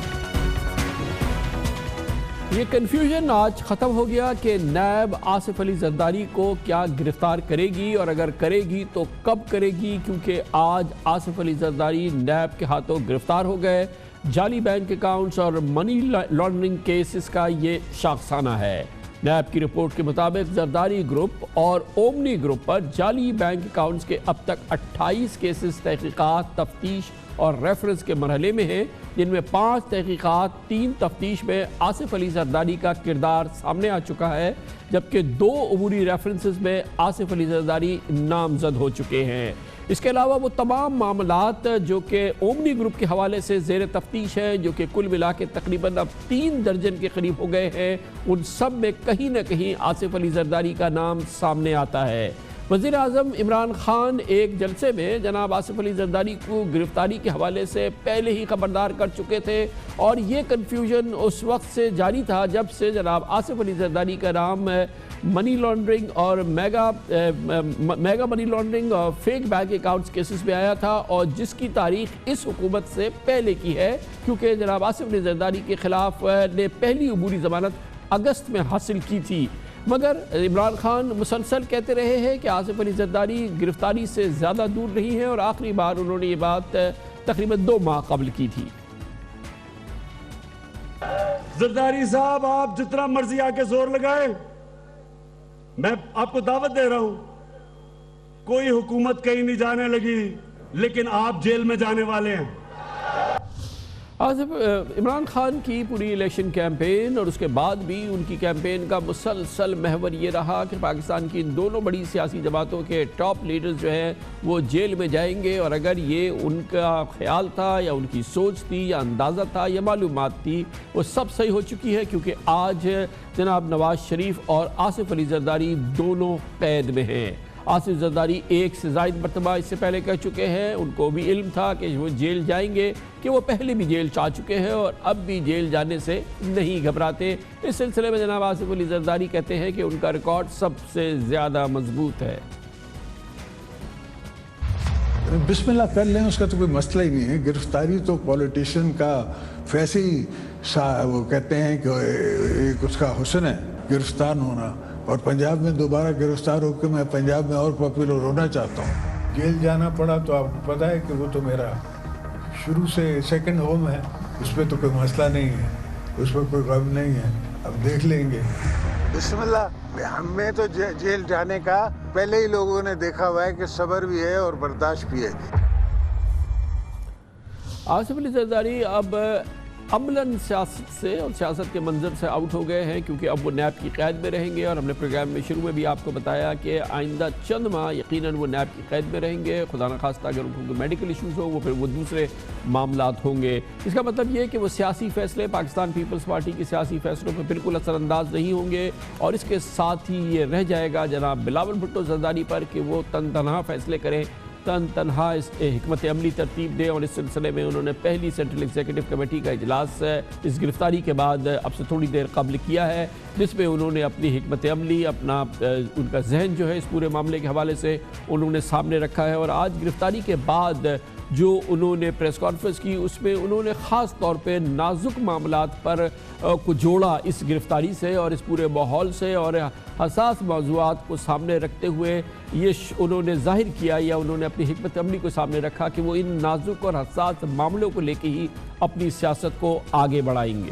یہ کنفیوژن آج ختم ہو گیا کہ نیب آصف علی زرداری کو کیا گرفتار کرے گی, اور اگر کرے گی تو کب کرے گی, کیونکہ آج آصف علی زرداری نیب کے ہاتھوں گرفتار ہو گئے. جعلی بینک اکاؤنٹس اور منی لانڈرنگ کیسز کا یہ شاخسانہ ہے. نیب کی رپورٹ کے مطابق زرداری گروپ اور اومنی گروپ پر جعلی بینک اکاؤنٹس کے اب تک 28 کیسز تحقیقات, تفتیش اور ریفرنس کے مرحلے میں ہیں, جن میں 5 تحقیقات, 3 تفتیش میں آصف علی زرداری کا کردار سامنے آ چکا ہے, جبکہ 2 عبوری ریفرنسز میں آصف علی زرداری نامزد ہو چکے ہیں. اس کے علاوہ وہ تمام معاملات جو کہ اومنی گروپ کے حوالے سے زیر تفتیش ہیں, جو کہ کل ملا کے تقریباً اب 3 درجن کے قریب ہو گئے ہیں, ان سب میں کہیں نہ کہیں آصف علی زرداری کا نام سامنے آتا ہے. وزیر اعظم عمران خان ایک جلسے میں جناب آصف علی زرداری کو گرفتاری کے حوالے سے پہلے ہی خبردار کر چکے تھے, اور یہ کنفیوژن اس وقت سے جاری تھا جب سے جناب آصف علی زرداری کا نام منی لانڈرنگ اور میگا منی لانڈرنگ اور فیک بینک اکاؤنٹس کیسز میں آیا تھا, اور جس کی تاریخ اس حکومت سے پہلے کی ہے, کیونکہ جناب آصف علی زرداری کے خلاف نے پہلی عبوری ضمانت اگست میں حاصل کی تھی. مگر عمران خان مسلسل کہتے رہے ہیں کہ آصف علی زرداری گرفتاری سے زیادہ دور نہیں ہے, اور آخری بار انہوں نے یہ بات تقریباً 2 ماہ قبل کی تھی. زرداری صاحب, آپ جتنا مرضی آ کے زور لگائیں, میں آپ کو دعوت دے رہا ہوں, کوئی حکومت کہیں نہیں جانے لگی, لیکن آپ جیل میں جانے والے ہیں. عمران خان کی پوری الیکشن کیمپین اور اس کے بعد بھی ان کی کیمپین کا مسلسل محور یہ رہا کہ پاکستان کی ان دونوں بڑی سیاسی جماعتوں کے ٹاپ لیڈرز جو ہیں وہ جیل میں جائیں گے, اور اگر یہ ان کا خیال تھا یا ان کی سوچ تھی یا اندازہ تھا یا معلومات تھی, وہ سب صحیح ہو چکی ہے, کیونکہ آج جناب نواز شریف اور آصف علی زرداری دونوں قید میں ہیں. آصف زرداری 1 سے زائد مرتبہ اس سے پہلے کہہ چکے ہیں, ان کو بھی علم تھا کہ وہ جیل جائیں گے, کہ وہ پہلے بھی جیل جا چکے ہیں اور اب بھی جیل جانے سے نہیں گھبراتے. اس سلسلے میں جناب آصف علی زرداری کہتے ہیں کہ ان کا ریکارڈ سب سے زیادہ مضبوط ہے. بسم اللہ کر لیں, اس کا تو کوئی مسئلہ ہی نہیں ہے. گرفتاری تو پولیٹیشین کا ویسے ہی وہ کہتے ہیں کہ ایک اس کا حسن ہے گرفتار ہونا, اور پنجاب میں دوبارہ گرفتار ہو کے میں پنجاب میں اور پاپولر ہونا چاہتا ہوں. جیل جانا پڑا تو آپ کو پتہ ہے کہ وہ تو میرا شروع سے سیکنڈ ہوم ہے, اس پہ تو کوئی مسئلہ نہیں ہے, اس پہ کوئی غم نہیں ہے, اب دیکھ لیں گے. بسم اللہ, ہمیں تو جیل جانے کا پہلے ہی لوگوں نے دیکھا ہوا ہے کہ صبر بھی ہے اور برداشت بھی ہے. آصف علی زرداری اب عملاً سیاست سے اور سیاست کے منظر سے آؤٹ ہو گئے ہیں, کیونکہ اب وہ نیب کی قید میں رہیں گے, اور ہم نے پروگرام میں شروع میں بھی آپ کو بتایا کہ آئندہ چند ماہ یقیناً وہ نیب کی قید میں رہیں گے. خدا نخواستہ اگر ان کو میڈیکل ایشوز ہو, وہ پھر وہ دوسرے معاملات ہوں گے. اس کا مطلب یہ کہ وہ سیاسی فیصلے پاکستان پیپلز پارٹی کے سیاسی فیصلوں پہ بالکل اثر انداز نہیں ہوں گے, اور اس کے ساتھ ہی یہ رہ جائے گا جناب بلاول بھٹو زرداری پر کہ وہ تنہا فیصلے کریں, تنہا اس حکمت عملی ترتیب دیں. اور اس سلسلے میں انہوں نے پہلی سینٹرل ایگزیکٹو کمیٹی کا اجلاس اس گرفتاری کے بعد اب سے تھوڑی دیر قبل کیا ہے, جس میں انہوں نے اپنی حکمت عملی, اپنا ان کا ذہن جو ہے اس پورے معاملے کے حوالے سے انہوں نے سامنے رکھا ہے. اور آج گرفتاری کے بعد جو انہوں نے پریس کانفرنس کی, اس میں انہوں نے خاص طور پہ نازک معاملات پر کو جوڑا اس گرفتاری سے اور اس پورے ماحول سے, اور حساس موضوعات کو سامنے رکھتے ہوئے یہ انہوں نے ظاہر کیا یا انہوں نے اپنی حکمت عملی کو سامنے رکھا کہ وہ ان نازک اور حساس معاملوں کو لے کے ہی اپنی سیاست کو آگے بڑھائیں گے.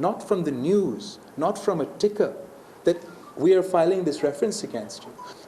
not from the news, not from a ticker, that we are filing this reference against you,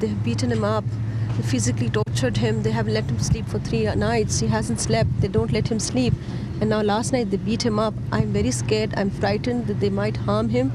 They have beaten him up, they physically tortured him, they have let him sleep for 3 nights, he hasn't slept, they don't let him sleep, and now last night they beat him up. I'm very scared, I'm frightened that they might harm him.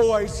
OIC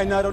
NRO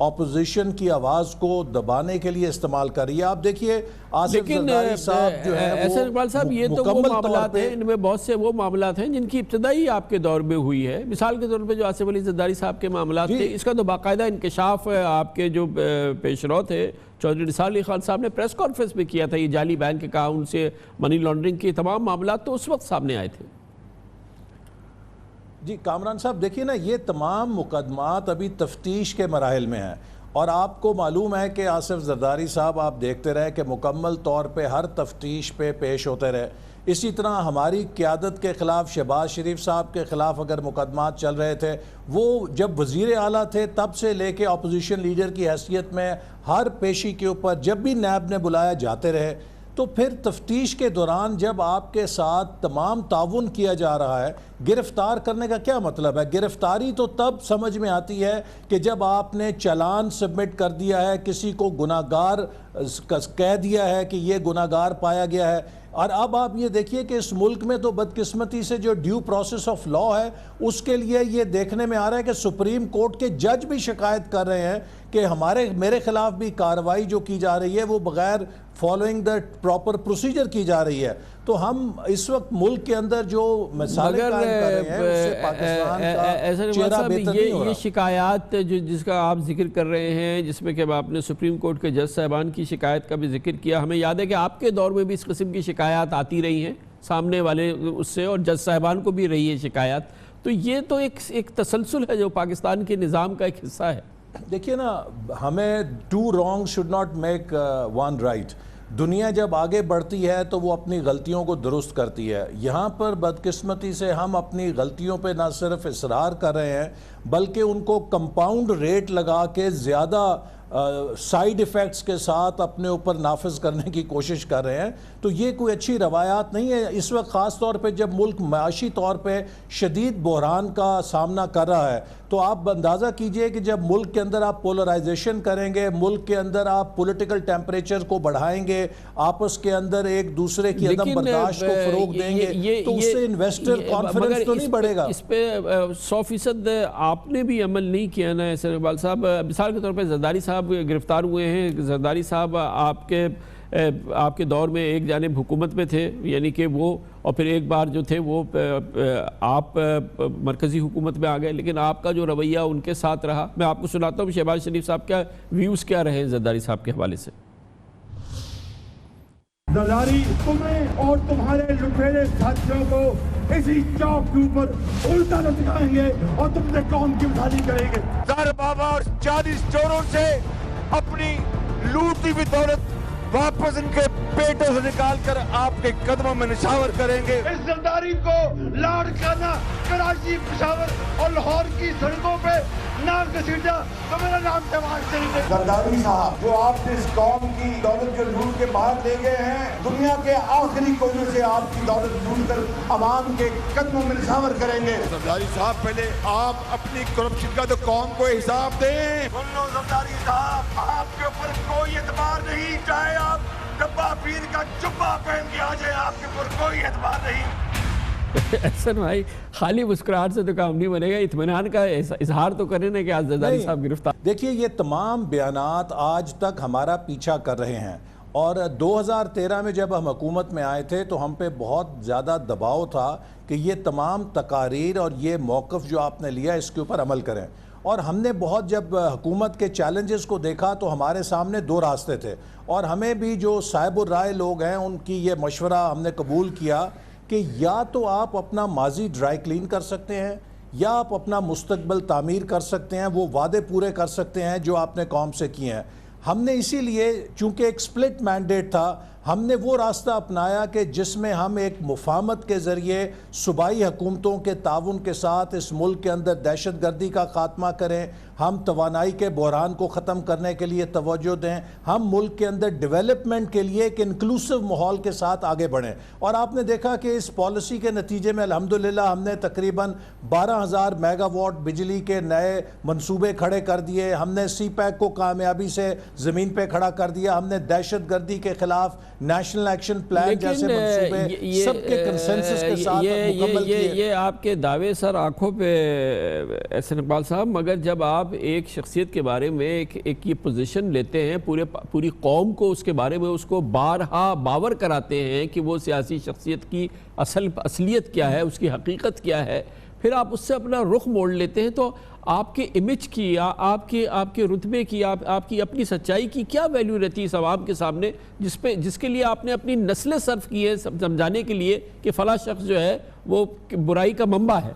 opposition کی آواز کو دبانے کے لیے استعمال کر رہی ہے. آپ دیکھیے آصف زرداری صاحب جو ہے احسن اقبال صاحب یہ تو وہ معاملات ہیں، ان میں بہت سے وہ معاملات ہیں جن کی ابتدائی آپ کے دور میں ہوئی ہے. مثال کے طور پہ جو آصف علی زرداری صاحب کے معاملات تھے، اس کا تو باقاعدہ انکشاف آپ کے جو پیش رو تھے چودھری نثار علی خان صاحب نے پریس کانفرنس میں کیا تھا. یہ جعلی بینک اکاؤنٹ سے منی لانڈرنگ کے تمام معاملات تو اس وقت سامنے آئے تھے. جی کامران صاحب دیکھیے نا، یہ تمام مقدمات ابھی تفتیش کے مراحل میں ہیں، اور آپ کو معلوم ہے کہ آصف زرداری صاحب آپ دیکھتے رہے کہ مکمل طور پہ ہر تفتیش پہ پیش ہوتے رہے. اسی طرح ہماری قیادت کے خلاف شہباز شریف صاحب کے خلاف اگر مقدمات چل رہے تھے، وہ جب وزیر اعلیٰ تھے تب سے لے کے اپوزیشن لیڈر کی حیثیت میں ہر پیشی کے اوپر جب بھی نیب نے بلایا جاتے رہے. تو پھر تفتیش کے دوران جب آپ کے ساتھ تمام تعاون کیا جا رہا ہے، گرفتار کرنے کا کیا مطلب ہے؟ گرفتاری تو تب سمجھ میں آتی ہے کہ جب آپ نے چالان سبمٹ کر دیا ہے، کسی کو گناہگار کہہ دیا ہے کہ یہ گناہگار پایا گیا ہے. اور اب آپ یہ دیکھیے کہ اس ملک میں تو بدقسمتی سے جو ڈیو پروسیس آف لا ہے، اس کے لیے یہ دیکھنے میں آ رہا ہے کہ سپریم کورٹ کے جج بھی شکایت کر رہے ہیں کہ میرے خلاف بھی کارروائی جو کی جا رہی ہے وہ بغیر فالوئنگ دا پراپر پروسیجر کی جا رہی ہے. تو ہم اس وقت ملک کے اندر جو مثالیں قائم کر رہے ہیں اس سے پاکستان کا چہرہ بہتر نہیں ہو رہا. یہ شکایات جس کا آپ ذکر کر رہے ہیں، جس میں کہ آپ نے سپریم کورٹ کے جج صاحبان کی شکایت کا بھی ذکر کیا، ہمیں یاد ہے کہ آپ کے دور میں بھی اس قسم کی شکایات آتی رہی ہیں سامنے والے اس سے، اور جج صاحبان کو بھی رہی ہے شکایات. تو یہ تو ایک تسلسل ہے جو پاکستان کے نظام کا ایک حصہ ہے. دیکھیے نا، ہمیں two wrong should not make one right. دنیا جب آگے بڑھتی ہے تو وہ اپنی غلطیوں کو درست کرتی ہے. یہاں پر بدقسمتی سے ہم اپنی غلطیوں پہ نہ صرف اصرار کر رہے ہیں بلکہ ان کو کمپاؤنڈ ریٹ لگا کے زیادہ سائیڈ ایفیکٹس کے ساتھ اپنے اوپر نافذ کرنے کی کوشش کر رہے ہیں. تو یہ کوئی اچھی روایات نہیں ہے. اس وقت خاص طور پہ جب ملک معاشی طور پہ شدید بحران کا سامنا کر رہا ہے، تو آپ اندازہ کیجئے کہ جب ملک کے اندر آپ پولرائزیشن کریں گے، ملک کے اندر آپ پولیٹیکل ٹیمپریچر کو بڑھائیں گے، آپس کے اندر ایک دوسرے کی عدم برداشت کو فروغ دیں گے، تو اس سے انویسٹر کانفیڈنس تو نہیں بڑھے گا. اس پہ 100% آپ نے بھی عمل نہیں کیا نا احسن اقبال صاحب. مثال کے طور پہ زرداری صاحب گرفتار ہوئے ہیں. زرداری صاحب آپ کے دور میں ایک جانب حکومت میں تھے، یعنی کہ وہ، اور پھر ایک بار جو تھے وہ آپ مرکزی حکومت میں آ گئے، لیکن آپ کا جو رویہ ان کے ساتھ رہا. میں آپ کو سناتا ہوں شہباز شریف صاحب کا ویوز کیا رہے ہیں زرداری صاحب کے حوالے سے. زرداری تمہیں اور تمہارے لٹیرے ساتھیوں کو اسی چوک کے اوپر الٹا لٹکائیں گے اور تم سے قوم کی مثالی کریں گے. زہر بابا اور 40 چوروں سے اپنی لوٹی ہوئی دولت واپس ان کے پیٹوں سے نکال کر آپ کے قدموں میں نشاور کریں گے. اس زرداری کو لاڑکانہ کراچی، پشاور اور لاہور کی سڑکوں پہ نہ گھسیٹا تو میرا نام شہباز شریف ہے. زرداری صاحب، جو آپ نے اس قوم کی دولت جو لوٹ کے باہر لے گئے ہیں، دنیا کے آخری کونے سے آپ کی دولت لوٹ کر عوام کے قدموں میں نشاور کریں گے. زرداری صاحب، پہلے آپ اپنی کرپشن کا تو قوم کو حساب دیں. بولو زرداری صاحب، آپ کے اوپر کوئی اعتبار نہیں، چاہے آپ ڈبہ پیر کا جبہ پہن کے آ جائے، آپ کے اوپر کوئی اعتبار نہیں. احسن بھائی، خالی مسکراہٹ سے تو کام نہیں بنے گا، اطمینان کا اظہار تو کریں نا کہ آج زرداری صاحب گرفتار. دیکھیے، یہ تمام بیانات آج تک ہمارا پیچھا کر رہے ہیں، اور 2013 میں جب ہم حکومت میں آئے تھے تو ہم پہ بہت زیادہ دباؤ تھا کہ یہ تمام تقاریر اور یہ موقف جو آپ نے لیا اس کے اوپر عمل کریں. اور ہم نے بہت جب حکومت کے چیلنجز کو دیکھا تو ہمارے سامنے دو راستے تھے، اور ہمیں بھی جو صاحب الرائے لوگ ہیں ان کی یہ مشورہ ہم نے قبول کیا کہ یا تو آپ اپنا ماضی ڈرائی کلین کر سکتے ہیں، یا آپ اپنا مستقبل تعمیر کر سکتے ہیں، وہ وعدے پورے کر سکتے ہیں جو آپ نے قوم سے کیے ہیں. ہم نے اسی لیے، چونکہ ایک سپلٹ مینڈیٹ تھا، ہم نے وہ راستہ اپنایا کہ جس میں ہم ایک مفاہمت کے ذریعے صوبائی حکومتوں کے تعاون کے ساتھ اس ملک کے اندر دہشت گردی کا خاتمہ کریں، ہم توانائی کے بحران کو ختم کرنے کے لیے توجہ دیں، ہم ملک کے اندر ڈیولپمنٹ کے لیے ایک انکلوسیو ماحول کے ساتھ آگے بڑھیں. اور آپ نے دیکھا کہ اس پالیسی کے نتیجے میں الحمدللہ ہم نے تقریباً 12,000 میگا واٹ بجلی کے نئے منصوبے کھڑے کر دیے. ہم نے سی پیک کو کامیابی سے زمین پہ کھڑا کر دیا. ہم نے دہشت گردی کے خلاف نیشنل ایکشن پلان جیسے منصوبے سب کے کنسنسس کے ساتھ مکمل کیے. یہ آپ کے دعوے سر آنکھوں پہ احسن اقبال صاحب، مگر جب آپ ایک شخصیت کے بارے میں ایک یہ پوزیشن لیتے ہیں، پوری قوم کو اس کے بارے میں اس کو بارہا باور کراتے ہیں کہ وہ سیاسی شخصیت کی اصلیت کیا ہے، اس کی حقیقت کیا ہے، پھر آپ اس سے اپنا رخ موڑ لیتے ہیں، تو آپ کے امیج کی یا آپ کے رتبے کی، آپ کی اپنی سچائی کی کیا ویلیو رہتی ہے اس عوام کے سامنے، جس کے لیے آپ نے اپنی نسلیں صرف کی ہے سمجھانے کے لیے کہ فلاں شخص جو ہے وہ برائی کا منبع ہے؟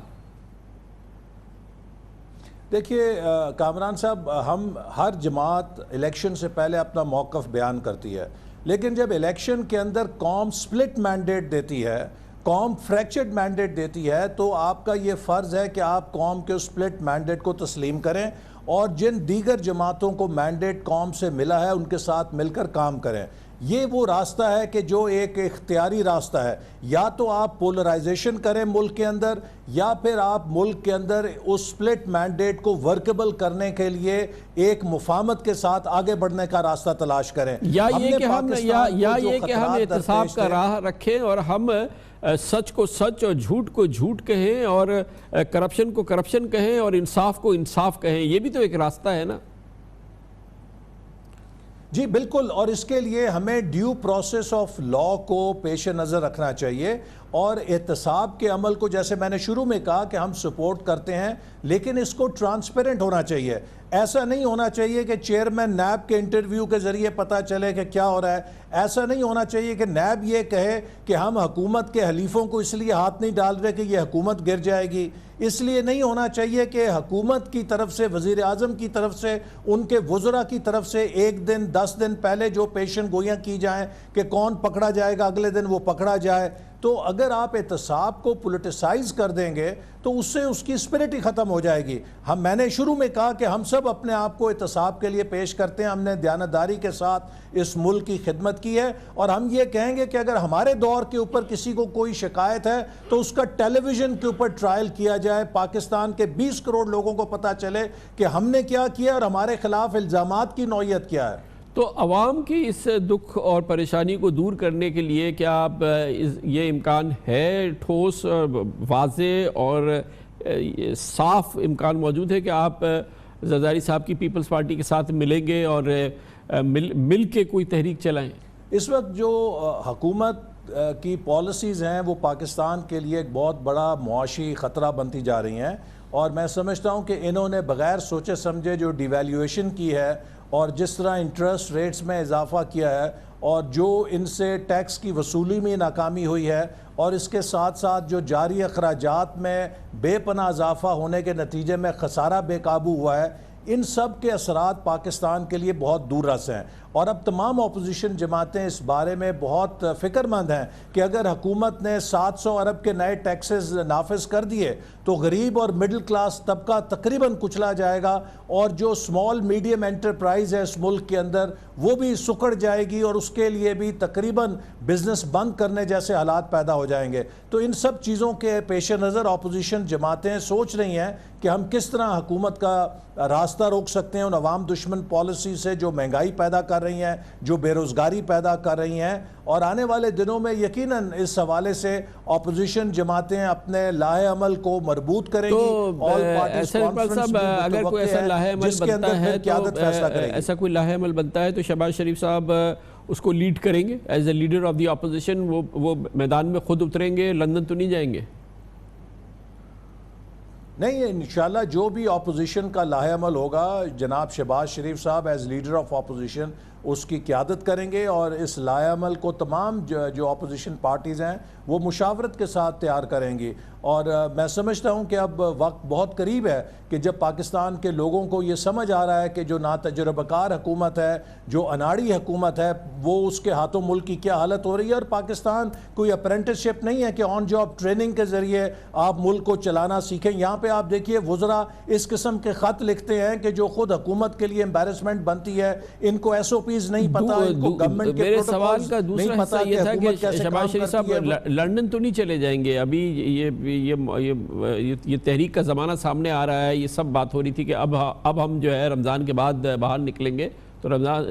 دیکھیے کامران صاحب، ہم ہر جماعت الیکشن سے پہلے اپنا موقف بیان کرتی ہے، لیکن جب الیکشن کے اندر قوم سپلٹ مینڈیٹ دیتی ہے، قوم فریکچرڈ مینڈیٹ دیتی ہے، تو آپ کا یہ فرض ہے کہ آپ قوم کے سپلٹ مینڈیٹ کو تسلیم کریں اور جن دیگر جماعتوں کو مینڈیٹ قوم سے ملا ہے ان کے ساتھ مل کر کام کریں. یہ وہ راستہ ہے کہ جو ایک اختیاری راستہ ہے. یا تو آپ پولرائزیشن کریں ملک کے اندر، یا پھر آپ ملک کے اندر اس سپلٹ مینڈیٹ کو ورکبل کرنے کے لیے ایک مفاہمت کے ساتھ آگے بڑھنے کا راستہ تلاش کریں. یا یہ کہ ہم احتساب کا راہ رکھیں اور ہم سچ کو سچ اور جھوٹ کو جھوٹ کہیں اور کرپشن کو کرپشن کہیں اور انصاف کو انصاف کہیں. یہ بھی تو ایک راستہ ہے نا. جی بالکل، اور اس کے لیے ہمیں ڈیو پروسیس آف لا کو پیش نظر رکھنا چاہیے، اور احتساب کے عمل کو جیسے میں نے شروع میں کہا کہ ہم سپورٹ کرتے ہیں، لیکن اس کو ٹرانسپیرنٹ ہونا چاہیے. ایسا نہیں ہونا چاہیے کہ چیئرمین نیب کے انٹرویو کے ذریعے پتہ چلے کہ کیا ہو رہا ہے. ایسا نہیں ہونا چاہیے کہ نیب یہ کہے کہ ہم حکومت کے حلیفوں کو اس لیے ہاتھ نہیں ڈال رہے کہ یہ حکومت گر جائے گی. اس لیے نہیں ہونا چاہیے کہ حکومت کی طرف سے، وزیر اعظم کی طرف سے، ان کے وزراء کی طرف سے 1 دن 10 دن پہلے جو پیشن گوئیاں کی جائیں کہ کون پکڑا جائے گا، اگلے دن وہ پکڑا جائے. تو اگر آپ احتساب کو پولیٹیسائز کر دیں گے تو اس سے اس کی اسپرٹ ہی ختم ہو جائے گی. میں نے شروع میں کہا کہ ہم سب اپنے آپ کو احتساب کے لیے پیش کرتے ہیں. ہم نے دیانتداری کے ساتھ اس ملک کی خدمت کی ہے، اور ہم یہ کہیں گے کہ اگر ہمارے دور کے اوپر کسی کو کوئی شکایت ہے تو اس کا ٹیلی ویژن کے اوپر ٹرائل کیا جائے، پاکستان کے 20 کروڑ لوگوں کو پتہ چلے کہ ہم نے کیا کیا اور ہمارے خلاف الزامات کی نوعیت کیا ہے. تو عوام کی اس دکھ اور پریشانی کو دور کرنے کے لیے کیا آپ یہ امکان ہے، ٹھوس واضح اور صاف امکان موجود ہے کہ آپ زرداری صاحب کی پیپلز پارٹی کے ساتھ ملیں گے اور مل کے کوئی تحریک چلائیں؟ اس وقت جو حکومت کی پالیسیز ہیں وہ پاکستان کے لیے ایک بہت بڑا معاشی خطرہ بنتی جا رہی ہیں، اور میں سمجھتا ہوں کہ انہوں نے بغیر سوچے سمجھے جو ڈیویلیویشن کی ہے اور جس طرح انٹرسٹ ریٹس میں اضافہ کیا ہے، اور جو ان سے ٹیکس کی وصولی میں ناکامی ہوئی ہے، اور اس کے ساتھ ساتھ جو جاری اخراجات میں بے پناہ اضافہ ہونے کے نتیجے میں خسارہ بے قابو ہوا ہے، ان سب کے اثرات پاکستان کے لیے بہت دور رس ہیں. اور اب تمام اپوزیشن جماعتیں اس بارے میں بہت فکر مند ہیں کہ اگر حکومت نے 700 ارب کے نئے ٹیکسز نافذ کر دیے تو غریب اور مڈل کلاس طبقہ تقریباً کچلا جائے گا، اور جو سمال میڈیم انٹرپرائز ہے اس ملک کے اندر وہ بھی سکڑ جائے گی، اور اس کے لیے بھی تقریباً بزنس بند کرنے جیسے حالات پیدا ہو جائیں گے. تو ان سب چیزوں کے پیش نظر اپوزیشن جماعتیں سوچ رہی ہیں کہ ہم کس طرح حکومت کا راستہ روک سکتے ہیں ان عوام دشمن پالیسی سے جو مہنگائی پیدا کر رہی ہیں، جو بے روزگاری پیدا کر رہی ہیں. اور آنے والے دنوں میں یقیناً اس حوالے سے اپوزیشن جماعتیں اپنے لاہے عمل کو مربوط کریں گی. اگر کوئی ایسا لاہے عمل بنتا ہے تو ایسا کوئی لاہے عمل بنتا ہے تو شہباز شریف صاحب اس کو لیڈ کریں گے as a leader of the opposition? وہ میدان میں خود اتریں گے، لندن تو نہیں جائیں گے؟ نہیں، انشاءاللہ جو بھی اپوزیشن کا لاہے عمل ہوگا جناب شہباز شریف صاحب ایز لیڈر آف اپوزیشن اس کی قیادت کریں گے، اور اس لاہے عمل کو تمام جو اپوزیشن پارٹیز ہیں وہ مشاورت کے ساتھ تیار کریں گی. اور میں سمجھتا ہوں کہ اب وقت بہت قریب ہے کہ جب پاکستان کے لوگوں کو یہ سمجھ آ رہا ہے کہ جو ناتجربہ کار حکومت ہے، جو اناڑی حکومت ہے، وہ اس کے ہاتھوں ملک کی کیا حالت ہو رہی ہے. اور پاکستان کوئی اپرینٹسشپ نہیں ہے کہ آن جاب ٹریننگ کے ذریعے آپ ملک کو چلانا سیکھیں. یہاں پہ آپ دیکھیے وزراء اس قسم کے خط لکھتے ہیں کہ جو خود حکومت کے لیے امبیرسمنٹ بنتی ہے. ان کو ایس او پیز نہیں پتا، ان کو گورنمنٹ کے میرے سوال کا دوسرا حصہ یہ تھا کہ شہباز شریف صاحب لندن تو نہیں چلے جائیں گے؟ ابھی یہ تحریک کا زمانہ سامنے آ رہا ہے، یہ سب بات ہو رہی تھی کہ اب ہم جو ہے رمضان کے بعد باہر نکلیں گے تو رمضان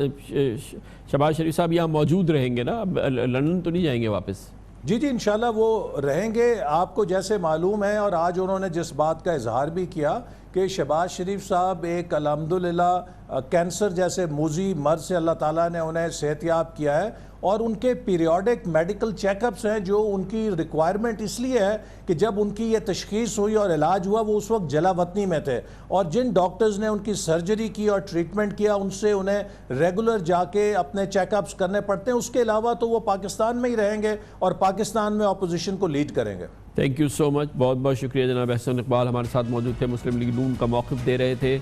شہباز شریف صاحب یہاں موجود رہیں گے نا، لندن تو نہیں جائیں گے واپس؟ جی انشاءاللہ وہ رہیں گے. آپ کو جیسے معلوم ہے اور آج انہوں نے جس بات کا اظہار بھی کیا کہ شہباز شریف صاحب ایک الحمدللہ کینسر جیسے موذی مرض سے اللہ تعالیٰ نے انہیں صحت یاب کیا ہے، اور ان کے پیریوڈک میڈیکل چیک اپس ہیں جو ان کی ریکوائرمنٹ اس لیے ہے کہ جب ان کی یہ تشخیص ہوئی اور علاج ہوا وہ اس وقت جلا وطنی میں تھے، اور جن ڈاکٹرز نے ان کی سرجری کی اور ٹریٹمنٹ کیا ان سے انہیں ریگولر جا کے اپنے چیک اپس کرنے پڑتے ہیں. اس کے علاوہ تو وہ پاکستان میں ہی رہیں گے اور پاکستان میں اپوزیشن کو لیڈ کریں گے. تھینک یو سو مچ، بہت بہت شکریہ جناب احسن اقبال ہمارے ساتھ موجود تھے، مسلم لیگ نون کا موقف دے رہے تھے.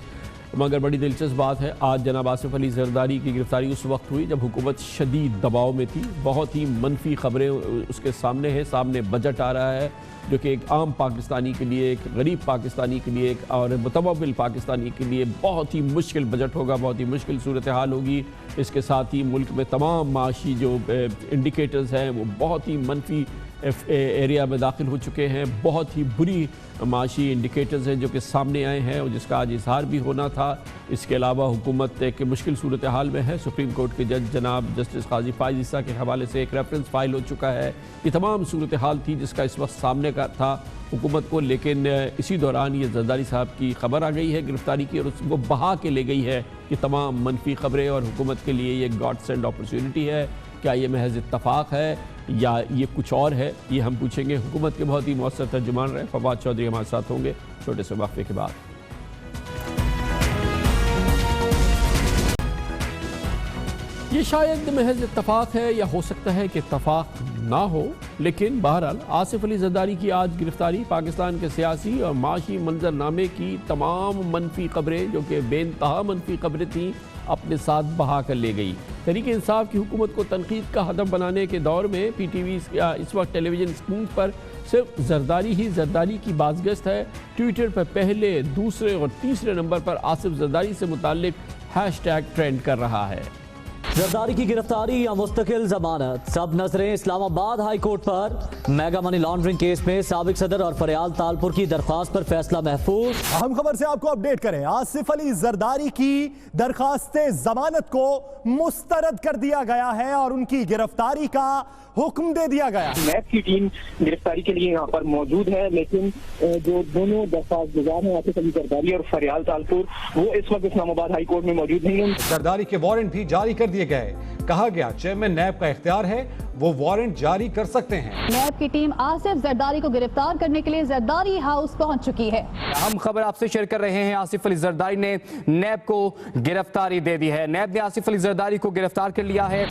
مگر بڑی دلچسپ بات ہے، آج جناب آصف علی زرداری کی گرفتاری اس وقت ہوئی جب حکومت شدید دباؤ میں تھی. بہت ہی منفی خبریں اس کے سامنے ہیں، سامنے بجٹ آ رہا ہے جو کہ ایک عام پاکستانی کے لیے، ایک غریب پاکستانی کے لیے، ایک اور متمول پاکستانی کے لیے بہت ہی مشکل بجٹ ہوگا، بہت ہی مشکل صورتحال ہوگی. اس کے ساتھ ہی ملک میں تمام معاشی جو انڈیکیٹرز ہیں وہ بہت ہی منفی ایریا میں داخل ہو چکے ہیں. بہت ہی بری معاشی انڈیکیٹرز ہیں جو کہ سامنے آئے ہیں اور جس کا آج اظہار بھی ہونا تھا. اس کے علاوہ حکومت ایک مشکل صورتحال میں ہے. سپریم کورٹ کے جج جناب جسٹس قاضی فائز عیسیٰ کے حوالے سے ایک ریفرنس فائل ہو چکا ہے. یہ تمام صورتحال تھی جس کا اس وقت سامنے کا تھا حکومت کو، لیکن اسی دوران یہ زرداری صاحب کی خبر آ گئی ہے گرفتاری کی اور اس کو بہا کے لے گئی ہے. یہ تمام منفی خبریں اور حکومت کے لیے یہ گاڈ سینڈ اپرچونٹی ہے. کیا یہ محض اتفاق ہے یا یہ کچھ اور ہے؟ یہ ہم پوچھیں گے. حکومت کے بہت ہی مؤثر ترجمان رہے فواد چودھری ہمارے ساتھ ہوں گے چھوٹے سے وقفے کے بعد. یہ شاید محض اتفاق ہے یا ہو سکتا ہے کہ اتفاق نہ ہو، لیکن بہرحال آصف علی زرداری کی آج گرفتاری پاکستان کے سیاسی اور معاشی منظرنامے کی تمام منفی خبریں جو کہ بے انتہا منفی خبریں تھیں اپنے ساتھ بہا کر لے گئی. تحریک انصاف کی حکومت کو تنقید کا ہدف بنانے کے دور میں پی ٹی وی اس وقت ٹیلی ویژن اسکرینز پر صرف زرداری ہی زرداری کی بازگشت ہے. ٹویٹر پر پہلے، دوسرے اور تیسرے نمبر پر آصف زرداری سے متعلق ہیش ٹیگ ٹرینڈ کر رہا ہے. زرداری کی گرفتاری یا مستقل ضمانت، سب نظریں اسلام آباد ہائی کورٹ پر. میگا منی لانڈرنگ کیس میں سابق صدر اور فریال تالپور کی درخواست پر فیصلہ محفوظ. اہم خبر سے آپ کو اپڈیٹ کریں. آصف علی زرداری کی درخواست ضمانت کو مسترد کر دیا گیا ہے اور ان کی گرفتاری کا حکم دے دیا گیا. نیب کی ٹیم گرفتاری کے لیے یہاں پر موجود ہے، لیکن جو دونوں درخواست گزار ہیں آصف علی زرداری اور فریال تالپور وہ اس وقت اسلام آباد ہائی کورٹ میں موجود نہیں ہیں. زرداری کے وارنٹ بھی جاری کر دیے گئے. کہا گیا چیئرمین نیب کا اختیار ہے، وہ وارنٹ جاری کر سکتے ہیں. نیب کی ٹیم آصف زرداری کو گرفتار کرنے کے لیے زرداری ہاؤس پہنچ چکی ہے. اہم خبر آپ سے شیئر کر رہے ہیں. آصف علی زرداری نے نیب کو گرفتاری دے دی ہے. نیب نے آصف علی زرداری کو گرفتار کر لیا ہے.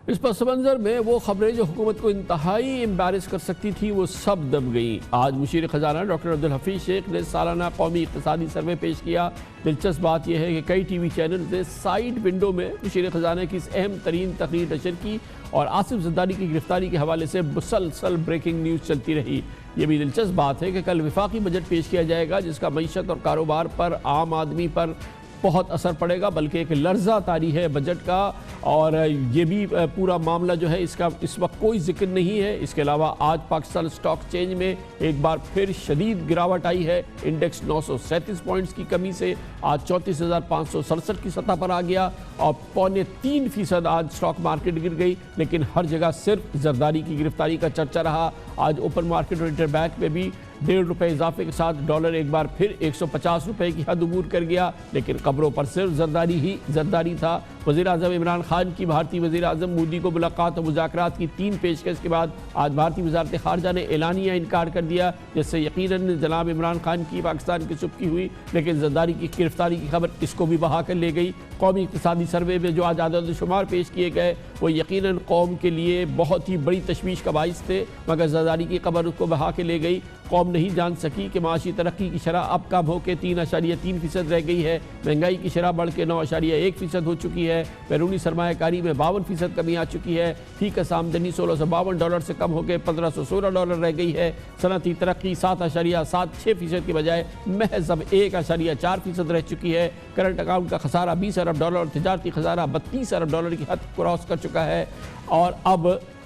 اس پس منظر میں وہ خبریں جو حکومت کو انتہائی امبیرس کر سکتی تھی وہ سب دب گئیں. آج مشیر خزانہ ڈاکٹر عبدالحفیظ شیخ نے سالانہ قومی اقتصادی سروے پیش کیا. دلچسپ بات یہ ہے کہ کئی ٹی وی چینلز نے سائیڈ ونڈو میں مشیر خزانہ کی اس اہم ترین تقریر نشر کی اور آصف زرداری کی گرفتاری کے حوالے سے مسلسل بریکنگ نیوز چلتی رہی. یہ بھی دلچسپ بات ہے کہ کل وفاقی بجٹ پیش کیا جائے گا جس کا معیشت اور کاروبار پر، عام آدمی پر بہت اثر پڑے گا، بلکہ ایک لرزہ طاری ہے بجٹ کا اور یہ بھی پورا معاملہ جو ہے اس کا اس وقت کوئی ذکر نہیں ہے. اس کے علاوہ آج پاکستان سٹاک چینج میں ایک بار پھر شدید گراوٹ آئی ہے. انڈیکس 937 پوائنٹس کی کمی سے آج 34,567 کی سطح پر آ گیا اور 0.3% آج سٹاک مارکیٹ گر گئی. لیکن ہر جگہ صرف زرداری کی گرفتاری کا چرچا رہا. آج اوپن مارکیٹ اور انٹر بینک میں بھی ₹1.5 اضافے کے ساتھ ڈالر ایک بار پھر $150 کی حد عبور کر گیا. لیکن خبروں پر صرف زرداری ہی زرداری تھا. وزیر اعظم عمران خان کی بھارتی وزیر اعظم مودی کو ملاقات اور مذاکرات کی 3 پیشکش کے بعد آج بھارتی وزارت خارجہ نے اعلانیہ انکار کر دیا، جس سے یقیناً جناب عمران خان کی پاکستان کی چپکی ہوئی. لیکن زرداری کی گرفتاری کی خبر اس کو بھی بہا کر لے گئی. قومی اقتصادی سروے میں جو آج اعداد و شمار پیش کیے گئے وہ یقیناً قوم کے لیے بہت ہی بڑی تشویش کا باعث تھے، مگر زرداری کی خبر اس کو بہا کے لے گئی. قوم نہیں جان سکی کہ معاشی ترقی کی شرح اب کم ہو کے 3.3% رہ گئی ہے. مہنگائی کی شرح بڑھ کے 9.1% ہو چکی ہے. بیرونی سرمایہ کاری میں 52% کمی آ چکی ہے. فی کس آمدنی $1652 سے کم ہو کے $1516 رہ گئی ہے. صنعتی ترقی 7.76% کی بجائے محض اب 1.4% رہ چکی ہے. کرنٹ اکاؤنٹ کا خسارہ $20 ارب اور تجارتی خسارہ $32 ارب کی حد کراس کر چکا ہے. اور اب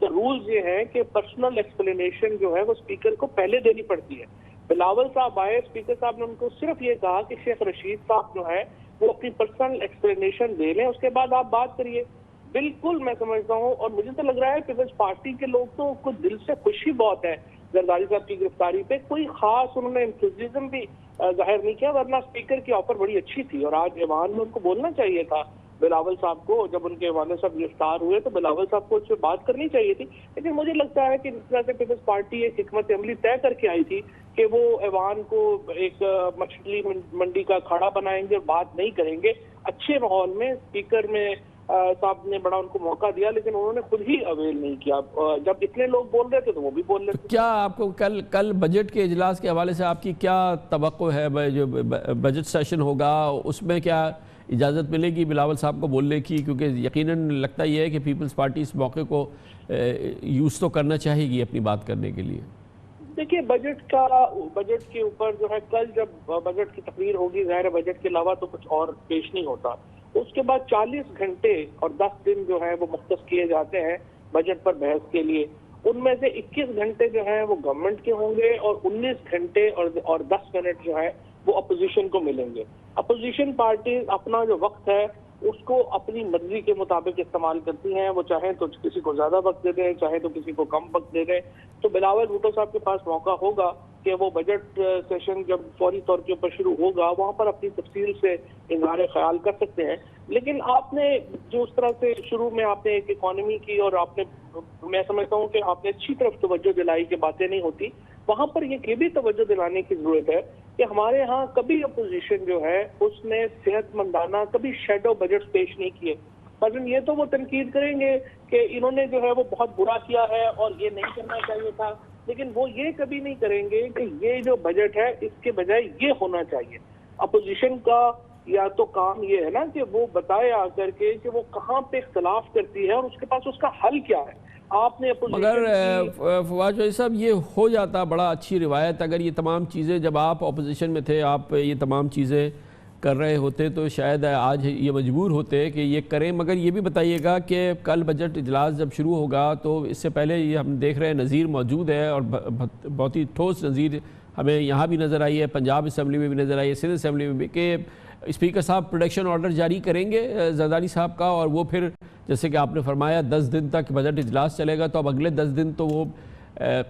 تو رولز یہ ہیں کہ پرسنل ایکسپلینیشن جو ہے وہ اسپیکر کو پہلے دینی پڑتی ہے. بلاول صاحب آئے, اسپیکر صاحب نے ان کو صرف یہ کہا کہ شیخ رشید صاحب جو ہے وہ اپنی پرسنل ایکسپلینیشن دے لیں, اس کے بعد آپ بات کریے. بالکل میں سمجھتا ہوں, اور مجھے تو لگ رہا ہے پیپلز پارٹی کے لوگ تو کچھ دل سے خوشی بہت ہے زرداری صاحب کی گرفتاری پہ. کوئی خاص انہوں نے انتھوزیزم بھی ظاہر نہیں کیا, ورنہ اسپیکر کی آفر بڑی اچھی تھی اور آج ایوان میں ان کو بولنا چاہیے تھا بلاول صاحب کو. جب ان کے والد صاحب گرفتار ہوئے تو بلاول صاحب کو اس سے بات کرنی چاہیے تھی. لیکن مجھے لگتا ہے کہ جس طرح سے پیپلز پارٹی ایک حکمت عملی طے کر کے آئی تھی کہ وہ ایوان کو ایک مچھلی منڈی کا کھڑا بنائیں گے اور بات نہیں کریں گے, اچھے ماحول میں اسپیکر میں صاحب نے بڑا ان کو موقع دیا, لیکن انہوں نے خود ہی اویل نہیں کیا. جب اتنے لوگ بول رہے تھے تو وہ بھی بول رہے تھے. کیا آپ کو کل بجٹ کے اجلاس کے حوالے سے آپ کی کیا توقع ہے؟ جو بجٹ سیشن ہوگا اس میں کیا اجازت ملے گی بلاول صاحب کو بولنے کی؟ کیونکہ یقیناً لگتا یہ ہے کہ پیپلز پارٹی اس موقع کو یوز تو کرنا چاہے گی اپنی بات کرنے کے لیے. دیکھیے بجٹ کے اوپر جو ہے کل جب بجٹ کی تقریر ہوگی, ظاہر بجٹ کے علاوہ تو کچھ اور پیش نہیں ہوتا. اس کے بعد 40 گھنٹے اور 10 دن جو ہے وہ مختص کیے جاتے ہیں بجٹ پر بحث کے لیے. ان میں سے 21 گھنٹے جو ہیں وہ گورنمنٹ کے ہوں گے اور 19 گھنٹے اور 10 منٹ جو ہے وہ اپوزیشن کو ملیں گے. اپوزیشن پارٹیز اپنا جو وقت ہے اس کو اپنی مرضی کے مطابق استعمال کرتی ہیں. وہ چاہیں تو کسی کو زیادہ وقت دے دیں, چاہیں تو کسی کو کم وقت دے دیں. تو بلاول بھٹو صاحب کے پاس موقع ہوگا کہ وہ بجٹ سیشن جب فوری طور کے اوپر شروع ہوگا وہاں پر اپنی تفصیل سے اظہار خیال کر سکتے ہیں. لیکن آپ نے جو اس طرح سے شروع میں آپ نے ایک اکانومی کی اور آپ نے, میں سمجھتا ہوں کہ آپ نے اچھی طرف توجہ دلائی کہ باتیں نہیں ہوتی, وہاں پر یہ بھی توجہ دلانے کی ضرورت ہے کہ ہمارے ہاں کبھی اپوزیشن جو ہے اس نے صحت مندانہ کبھی شیڈو بجٹ پیش نہیں کیے. مثلاً یہ تو وہ تنقید کریں گے کہ انہوں نے جو ہے وہ بہت برا کیا ہے اور یہ نہیں کرنا چاہیے تھا, لیکن وہ یہ کبھی نہیں کریں گے کہ یہ جو بجٹ ہے اس کے بجائے یہ ہونا چاہیے. اپوزیشن کا یا تو کام یہ ہے نا کہ وہ بتائے آ کر کے کہ وہ کہاں پہ اختلاف کرتی ہے اور اس کے پاس اس کا حل کیا ہے. آپ نے مگر فواد چودھری صاحب یہ ہو جاتا بڑا اچھی روایت, اگر یہ تمام چیزیں جب آپ اپوزیشن میں تھے آپ یہ تمام چیزیں کر رہے ہوتے تو شاید آج یہ مجبور ہوتے کہ یہ کریں. مگر یہ بھی بتائیے گا کہ کل بجٹ اجلاس جب شروع ہوگا تو اس سے پہلے یہ ہم دیکھ رہے ہیں نظیر موجود ہے اور بہت ہی ٹھوس نظیر ہمیں یہاں بھی نظر آئی ہے, پنجاب اسمبلی میں بھی نظر آئی ہے, سندھ اسمبلی میں بھی, کہ اسپیکر صاحب پروڈکشن آرڈر جاری کریں گے زرداری صاحب کا, اور وہ پھر جیسے کہ آپ نے فرمایا 10 دن تک بجٹ اجلاس چلے گا, تو اب اگلے 10 دن تو وہ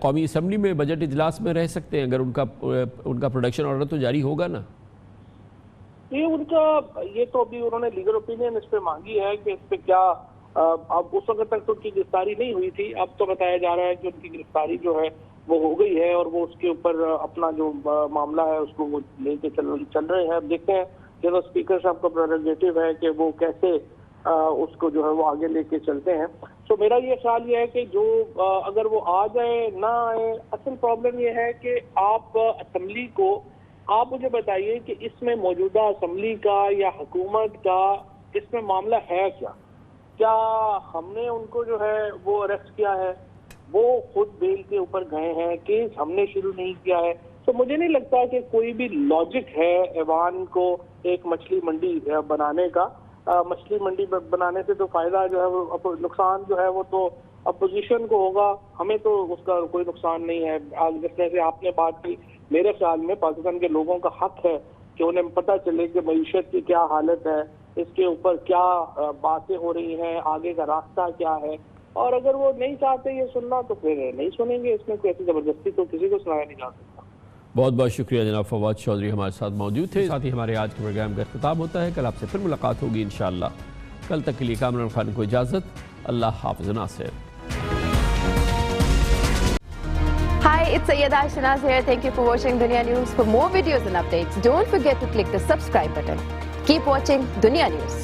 قومی اسمبلی میں بجٹ اجلاس میں رہ سکتے ہیں اگر ان کا پروڈکشن آرڈر تو جاری ہوگا نا. یہ تو ابھی انہوں نے لیگل اوپینین اس پہ مانگی ہے کہ اس پہ کیا, اب اس وقت تک تو ان کی گرفتاری نہیں ہوئی تھی, اب تو بتایا جا رہا ہے کہ ان کی گرفتاری جو ہے وہ ہو گئی ہے اور وہ اس کے اوپر اپنا جو معاملہ ہے اس کو وہ لے کے چل رہے ہیں. اب دیکھتے ہیں کہ اسپیکر صاحب کا پریروگیٹو ہے کہ وہ کیسے اس کو جو ہے وہ آگے لے کے چلتے ہیں. تو میرا یہ خیال یہ ہے کہ جو اگر وہ آ جائے نہ آئے, اصل پرابلم یہ ہے کہ آپ اسمبلی کو, آپ مجھے بتائیے کہ اس میں موجودہ اسمبلی کا یا حکومت کا اس میں معاملہ ہے کیا؟ کیا ہم نے ان کو جو ہے وہ اریسٹ کیا ہے؟ وہ خود بیل کے اوپر گئے ہیں, کیس ہم نے شروع نہیں کیا ہے. تو مجھے نہیں لگتا کہ کوئی بھی لاجک ہے ایوان کو ایک مچھلی منڈی بنانے کا. مچھلی منڈی بنانے سے تو فائدہ جو ہے وہ, نقصان جو ہے وہ تو اپوزیشن کو ہوگا, ہمیں تو اس کا کوئی نقصان نہیں ہے. جس طرح سے آپ نے بات کی, میرے خیال میں پاکستان کے لوگوں کا حق ہے کہ انہیں پتہ چلے کہ معیشت کی کیا حالت ہے, اس کے اوپر کیا باتیں ہو رہی ہیں, آگے کا راستہ کیا ہے. اور اگر وہ نہیں چاہتے یہ سننا تو پھر نہیں سنیں گے, اس میں کوئی ایسی زبردستی تو کسی کو سنایا نہیں جا سکتا. بہت بہت شکریہ جناب فواد چودھری ہمارے ساتھ موجود تھے. ساتھ ہی ہمارے آج کے پروگرام کا اختتام ہوتا ہے. کل آپ سے پھر ملاقات ہوگی انشاءاللہ. کل تک کے لیے کامران خان کو اجازت. اللہ حافظ ناصر. Hi, it's Sayyeda Shanaz here. Thank you for watching Dunya News. For more videos and updates, don't forget to click the subscribe button. Keep watching Dunya News.